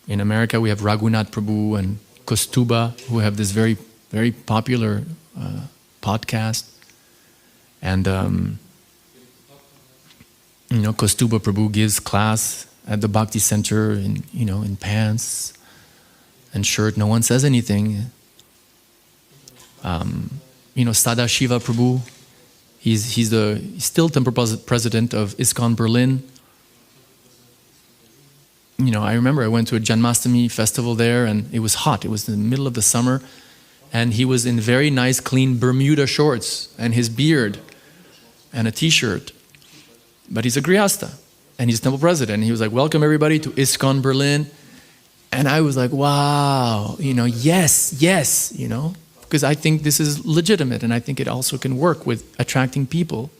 in America, we have Raghunath Prabhu and Kostuba, who have this very, very popular podcast. And, Kostuba Prabhu gives class at the Bhakti Center in pants and shirt. No one says anything. Sada Shiva Prabhu, he's still temple president of ISKCON Berlin. I remember I went to a Janmashtami festival there, and it was hot. It was in the middle of the summer, and he was in very nice, clean Bermuda shorts and his beard and a t-shirt. But he's a Grihastha, and he's temple president. And he was like, welcome everybody to ISKCON Berlin. And I was like, wow, yes, because I think this is legitimate, and I think it also can work with attracting people.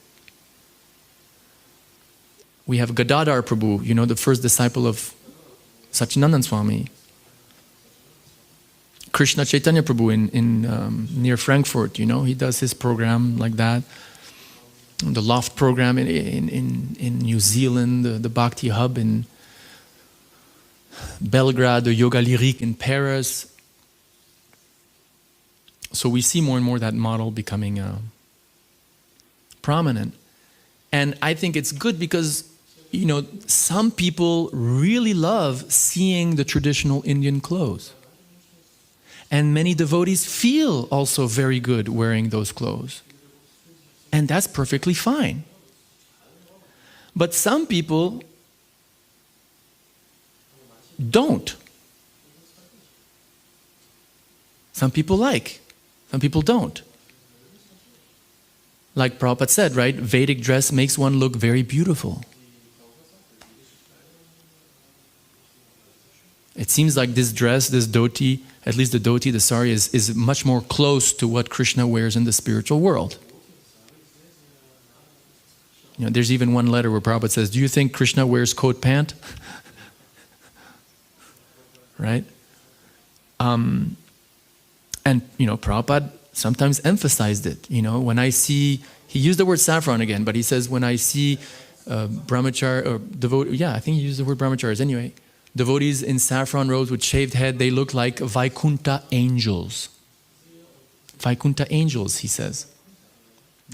We have Gadadhar Prabhu, the first disciple of Sacinandana Swami. Krishna Chaitanya Prabhu in near Frankfurt, he does his program like that. The Loft program in New Zealand, the Bhakti Hub in Belgrade, the Yoga Lyrique in Paris. So we see more and more that model becoming prominent. And I think it's good because some people really love seeing the traditional Indian clothes. And many devotees feel also very good wearing those clothes. And that's perfectly fine. But some people don't. Some people like, some people don't. Like Prabhupada said, right? Vedic dress makes one look very beautiful. It seems like this dress, this dhoti, at least the dhoti, the sari, is much more close to what Krishna wears in the spiritual world. You know, there's even one letter where Prabhupada says, do you think Krishna wears coat pant? Right? And, you know, Prabhupada sometimes emphasized it. You know, when I see, he used the word saffron again, but he says, when I see brahmachari, or devotee, yeah, I think he used the word brahmacharis anyway. Devotees in saffron robes with shaved head, they look like Vaikuntha angels. Vaikuntha angels, he says.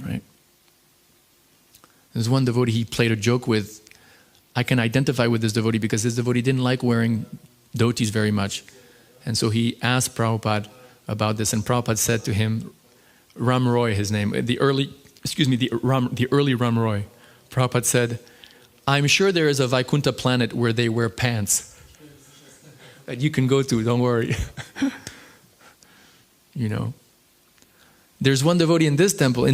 Right? There's one devotee he played a joke with. I can identify with this devotee because this devotee didn't like wearing dhotis very much. And so he asked Prabhupada about this, and Prabhupada said to him, Ram Roy, his name, the early Ram Roy. Prabhupada said, I'm sure there is a Vaikuntha planet where they wear pants that you can go to, don't worry. You know. There's one devotee in this temple,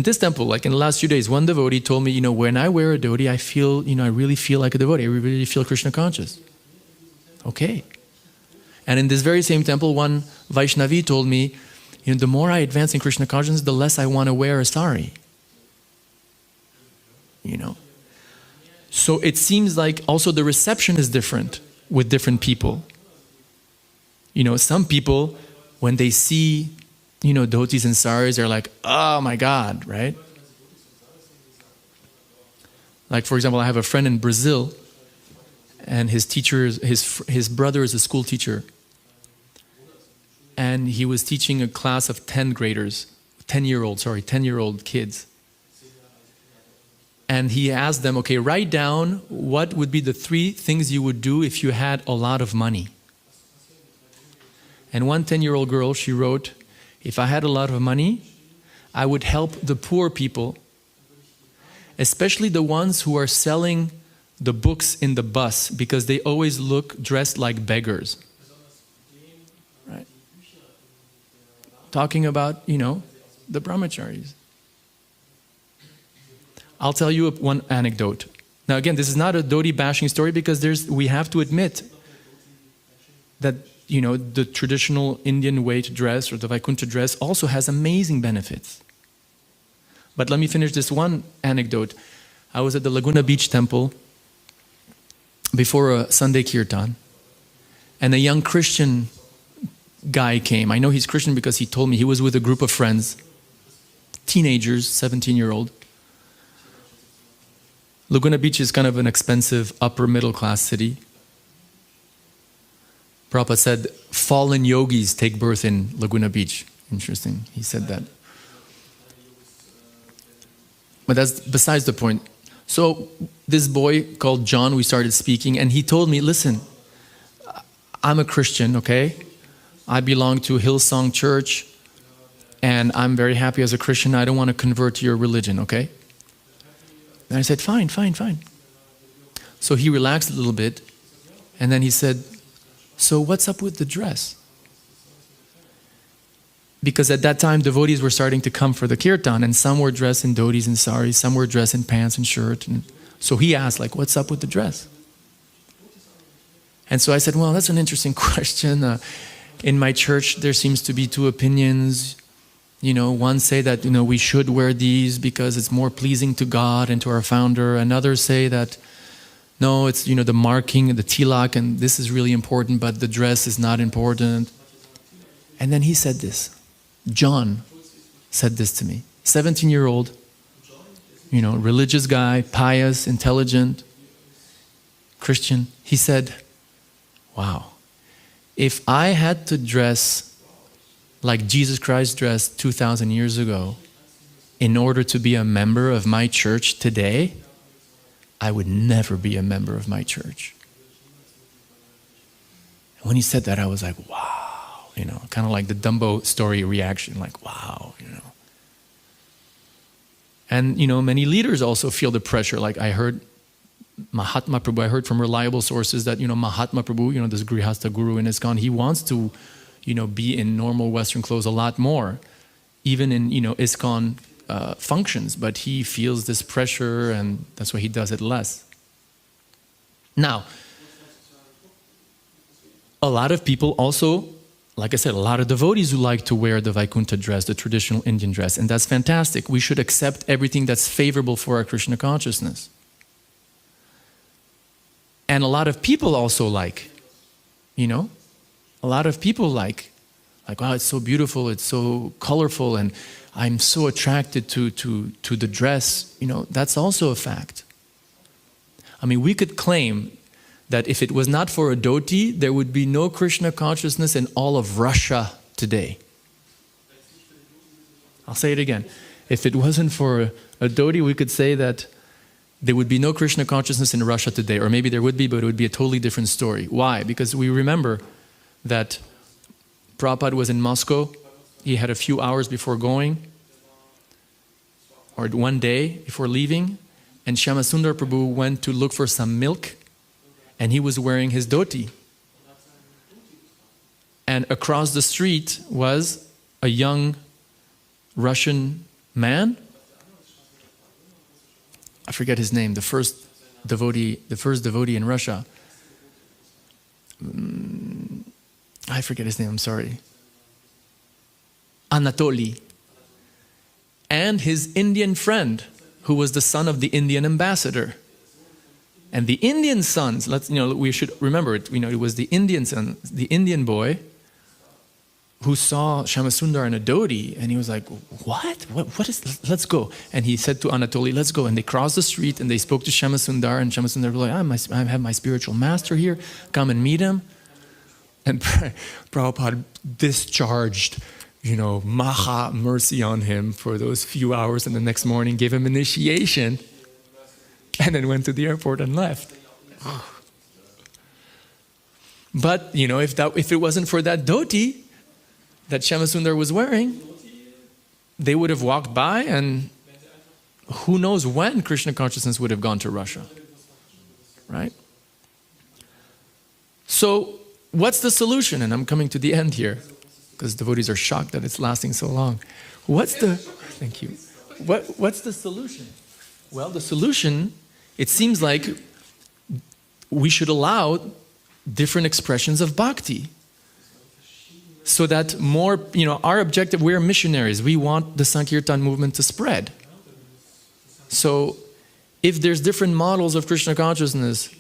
like in the last few days, one devotee told me, you know, when I wear a dhoti, I feel, you know, I really feel like a devotee. I really feel Krishna conscious. Okay. And in this very same temple, one Vaishnavi told me, you know, the more I advance in Krishna consciousness, the less I want to wear a sari. You know. So it seems like also the reception is different with different people. You know, some people, when they see, you know, dhotis and saris, they're like, oh my God, right? Like, for example, I have a friend in Brazil, and his teacher, his brother is a school teacher. And he was teaching a class of 10-year-old kids. And he asked them, okay, write down what would be the 3 things you would do if you had a lot of money. And one 10-year-old girl, she wrote, if I had a lot of money, I would help the poor people, especially the ones who are selling the books in the bus because they always look dressed like beggars. Right? Talking about, you know, the brahmacharis. I'll tell you one anecdote. Now again, this is not a dhoti bashing story because we have to admit that, you know, the traditional Indian way to dress or the Vaikuntha dress also has amazing benefits. But let me finish this one anecdote. I was at the Laguna Beach temple before a Sunday kirtan, and a young Christian guy came. I know he's Christian because he told me he was with a group of friends, teenagers, 17-year-old. Laguna Beach is kind of an expensive upper middle class city. Prabhupada said, fallen yogis take birth in Laguna Beach. Interesting, he said that. But that's besides the point. So this boy called John, we started speaking, and he told me, listen, I'm a Christian, okay? I belong to Hillsong Church, and I'm very happy as a Christian. I don't want to convert to your religion, okay? And I said, fine. So he relaxed a little bit, and then he said, so what's up with the dress? Because at that time, devotees were starting to come for the kirtan, and some were dressed in dhotis and saris, some were dressed in pants and shirt. And so he asked, like, what's up with the dress? And so I said, well, that's an interesting question. In my church, there seems to be 2 opinions. You know, one say that, you know, we should wear these because it's more pleasing to God and to our founder. And others say that, no, it's, you know, the marking, the tilak, and this is really important, but the dress is not important. And then he said this. John said this to me. 17-year-old, you know, religious guy, pious, intelligent, Christian. He said, wow, if I had to dress like Jesus Christ dressed 2,000 years ago in order to be a member of my church today, I would never be a member of my church. And when he said that, I was like, wow. You know, kind of like the Dumbo story reaction, like, wow, you know. And, you know, many leaders also feel the pressure. Like I heard Mahatma Prabhu, I heard from reliable sources that, you know, Mahatma Prabhu, you know, this Grihastha guru in ISKCON, he wants to, be in normal Western clothes a lot more, even in, ISKCON functions, but he feels this pressure and that's why he does it less. Now, a lot of people also, like I said, a lot of devotees who like to wear the Vaikuntha dress, the traditional Indian dress, and that's fantastic. We should accept everything that's favorable for our Krishna consciousness. And a lot of people also like, a lot of people like, wow, it's so beautiful, it's so colorful, and I'm so attracted to the dress. That's also a fact. I mean, we could claim that if it was not for a dhoti, there would be no Krishna consciousness in all of Russia today. I'll say it again. If it wasn't for a dhoti, we could say that there would be no Krishna consciousness in Russia today. Or maybe there would be, but it would be a totally different story. Why? Because we remember that Prabhupada was in Moscow. He had a few hours before going, or one day before leaving, and Shyamasundar Prabhu went to look for some milk, and he was wearing his dhoti. And across the street was a young Russian man. I forget his name, the first devotee in Russia. I forget his name, I'm sorry. Anatoly. And his Indian friend, who was the son of the Indian ambassador. And the Indian sons, we should remember it, it was the Indian son, the Indian boy, who saw Shyamasundar in a dhoti, and he was like, what is this? Let's go. And he said to Anatoly, let's go. And they crossed the street and they spoke to Shyamasundar, and Shyamasundar was like, I have my spiritual master here, come and meet him. And Prabhupada discharged, maha mercy on him for those few hours, and the next morning gave him initiation, and then went to the airport and left. But, if it wasn't for that dhoti that Shyamasundar was wearing, they would have walked by, and who knows when Krishna consciousness would have gone to Russia, right? So, what's the solution? And I'm coming to the end here, because devotees are shocked that it's lasting so long. Thank you. What's the solution? Well, the solution, it seems like we should allow different expressions of bhakti. So that more, our objective, we're missionaries. We want the Sankirtan movement to spread. So if there's different models of Krishna consciousness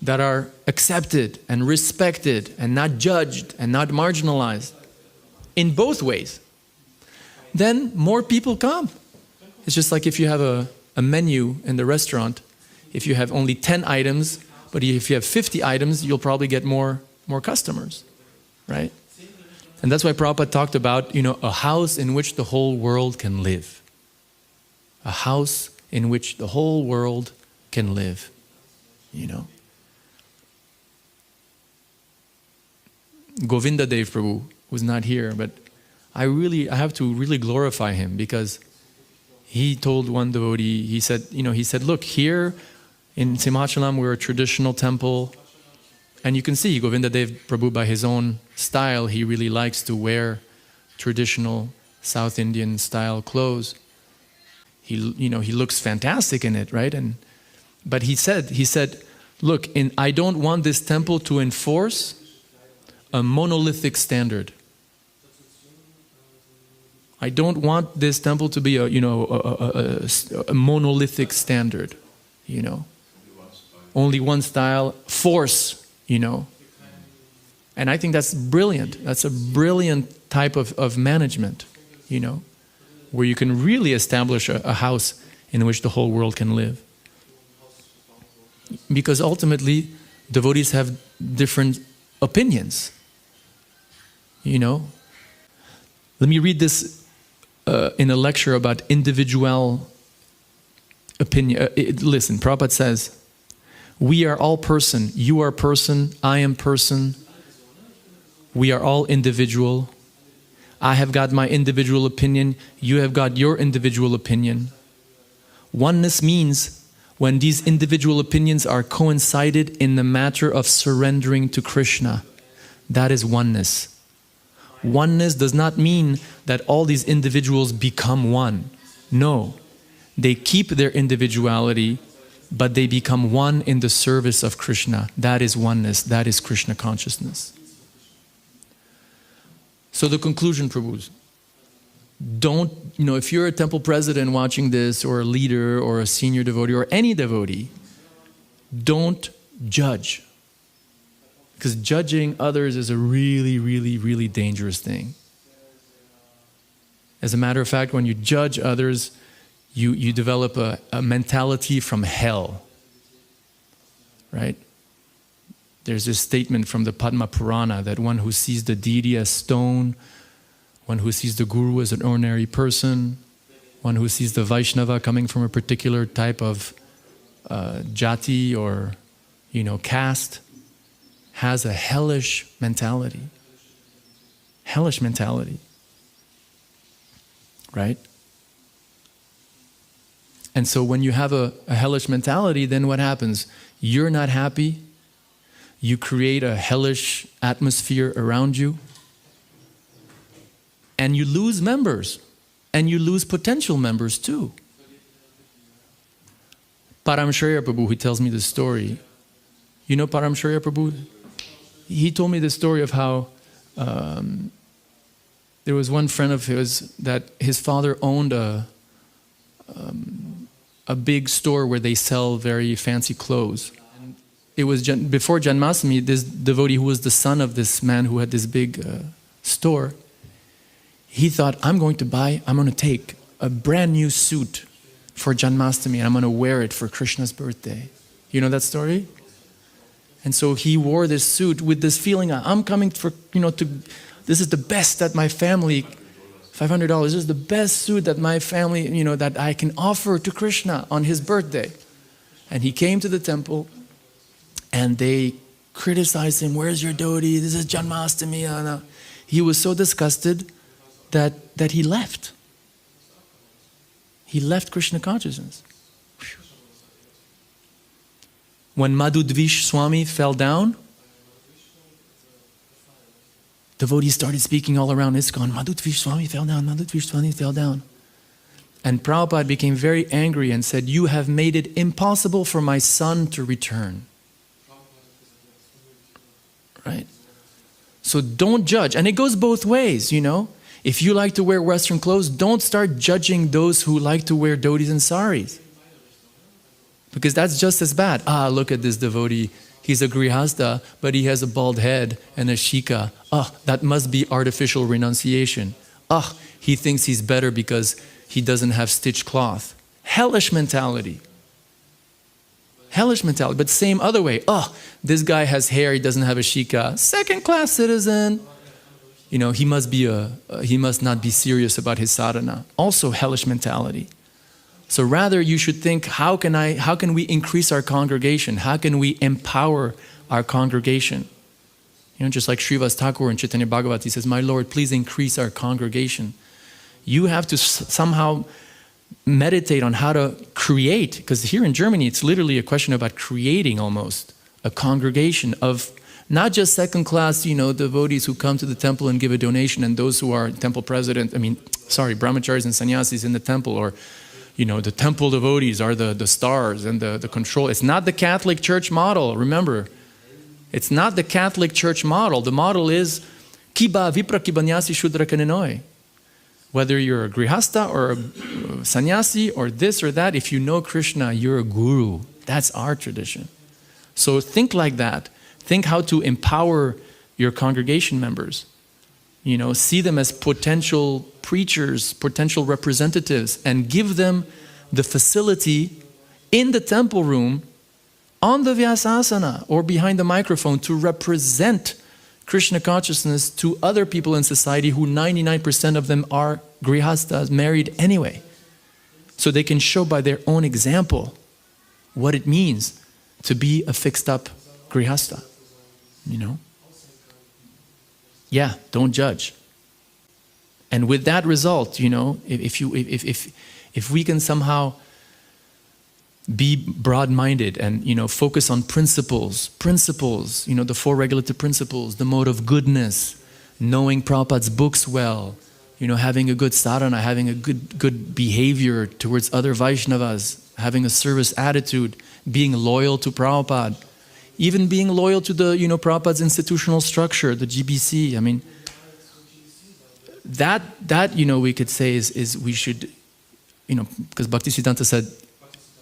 that are accepted and respected and not judged and not marginalized in both ways, then more people come. It's just like if you have a menu in the restaurant, if you have only 10 items, but if you have 50 items, you'll probably get more customers, right? And that's why Prabhupada talked about, a house in which the whole world can live. A house in which the whole world can live, Govinda Dev Prabhu, who's not here, but I have to really glorify him, because he told one devotee, he said, look, here in Simhachalam we're a traditional temple, and you can see Govinda Dev Prabhu, by his own style, he really likes to wear traditional South Indian style clothes. He looks fantastic in it, right? But he said, look, I don't want this temple to enforce a monolithic standard. I don't want this temple to be a monolithic standard, Only one style, force, And I think that's brilliant. That's a brilliant type of management, where you can really establish a house in which the whole world can live. Because ultimately, devotees have different opinions, Let me read this in a lecture about individual opinion. Listen, Prabhupada says, we are all person, you are person, I am person. We are all individual. I have got my individual opinion, you have got your individual opinion. Oneness means when these individual opinions are coincided in the matter of surrendering to Krishna. That is oneness. Oneness does not mean that all these individuals become one. No, they keep their individuality, but they become one in the service of Krishna. That is oneness, that is Krishna consciousness. So the conclusion, Prabhus, don't, if you're a temple president watching this, or a leader, or a senior devotee, or any devotee, don't judge. Because judging others is a really, really, really dangerous thing. As a matter of fact, when you judge others, you develop a mentality from hell. Right? There's this statement from the Padma Purana that one who sees the deity as stone, one who sees the guru as an ordinary person, one who sees the Vaishnava coming from a particular type of jati or caste, has a hellish mentality. Hellish mentality. Right? And so when you have a hellish mentality, then what happens? You're not happy. You create a hellish atmosphere around you. And you lose members. And you lose potential members too. Paramshraya Prabhu, who tells me this story. You know Paramshraya Prabhu? He told me the story of how there was one friend of his that his father owned a big store where they sell very fancy clothes. It was before Janmashtami, this devotee who was the son of this man who had this big store, he thought, I'm going to take a brand new suit for Janmashtami and I'm going to wear it for Krishna's birthday. You know that story? And so he wore this suit with this feeling, I'm coming for, this is the best that my family, $500, this is the best suit that my family, that I can offer to Krishna on his birthday. And he came to the temple and they criticized him, where's your dhoti? This is Janmashtami. He was so disgusted that he left. He left Krishna consciousness. When Madhudvish Swami fell down, devotees started speaking all around ISKCON, Madhudvish Swami fell down, Madhudvish Swami fell down. And Prabhupada became very angry and said, you have made it impossible for my son to return. Right? So don't judge. And it goes both ways, If you like to wear Western clothes, don't start judging those who like to wear dhotis and saris. Because that's just as bad. Look at this devotee. He's a Grihastha, but he has a bald head and a shika. That must be artificial renunciation. He thinks he's better because he doesn't have stitched cloth. Hellish mentality. Hellish mentality. But same other way. This guy has hair, he doesn't have a shika. Second-class citizen. He must not be serious about his sadhana. Also hellish mentality. So rather you should think, how can we increase our congregation? How can we empower our congregation? Just like Srivas Thakur in Chaitanya Bhagavatam, he says, my Lord, please increase our congregation. You have to somehow meditate on how to create, because here in Germany, it's literally a question about creating almost a congregation of not just second-class, devotees who come to the temple and give a donation, and those who are temple president, brahmacharis and sannyasis in the temple, or the temple devotees are the stars and the control. It's not the Catholic Church model, remember. It's not the Catholic Church model. The model is Kiba Vipra Kibanyasi Shudra Kanenoi. Whether you're a Grihastha or a sannyasi or this or that, if you know Krishna, you're a guru. That's our tradition. So think like that. Think how to empower your congregation members. See them as potential preachers, potential representatives, and give them the facility in the temple room, on the Vyasasana, or behind the microphone to represent Krishna consciousness to other people in society who 99% of them are Grihasthas, married anyway. So they can show by their own example what it means to be a fixed up Grihastha. Yeah, don't judge. And with that result, if we can somehow be broad-minded and focus on principles, the four regulative principles, the mode of goodness, knowing Prabhupada's books well, having a good sadhana, having a good behavior towards other Vaishnavas, having a service attitude, being loyal to Prabhupada, even being loyal to the, Prabhupada's institutional structure, the GBC. I mean, that we could say is we should, because Bhaktisiddhanta said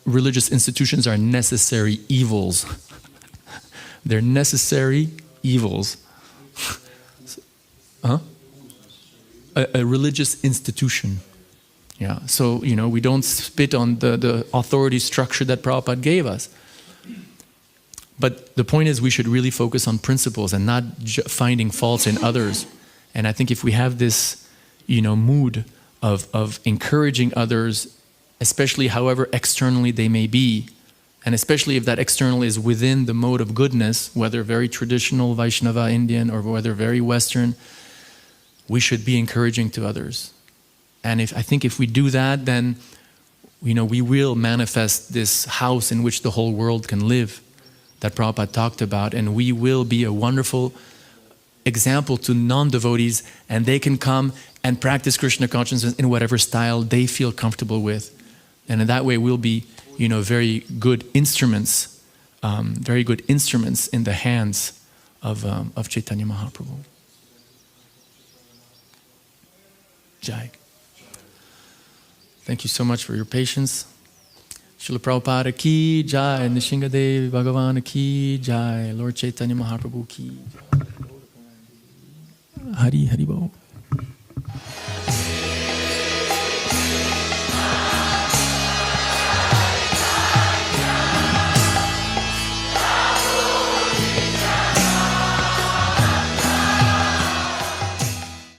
religious institutions are necessary evils. They're necessary evils. A religious institution. Yeah, so, we don't spit on the authority structure that Prabhupada gave us. But the point is we should really focus on principles and not finding faults in others. And I think if we have this, mood of encouraging others, especially however externally they may be, and especially if that external is within the mode of goodness, whether very traditional Vaishnava Indian or whether very Western, we should be encouraging to others. And I think if we do that, then we will manifest this house in which the whole world can live that Prabhupada talked about, and we will be a wonderful example to non-devotees, and they can come and practice Krishna consciousness in whatever style they feel comfortable with. And in that way we'll be, very good instruments in the hands of Chaitanya Mahaprabhu. Jai. Thank you so much for your patience. Srila Prabhupada ki jai, Nishingadevi Bhagavan ki jai, Lord Chaitanya Mahaprabhu ki jai. Hari Hari Bo.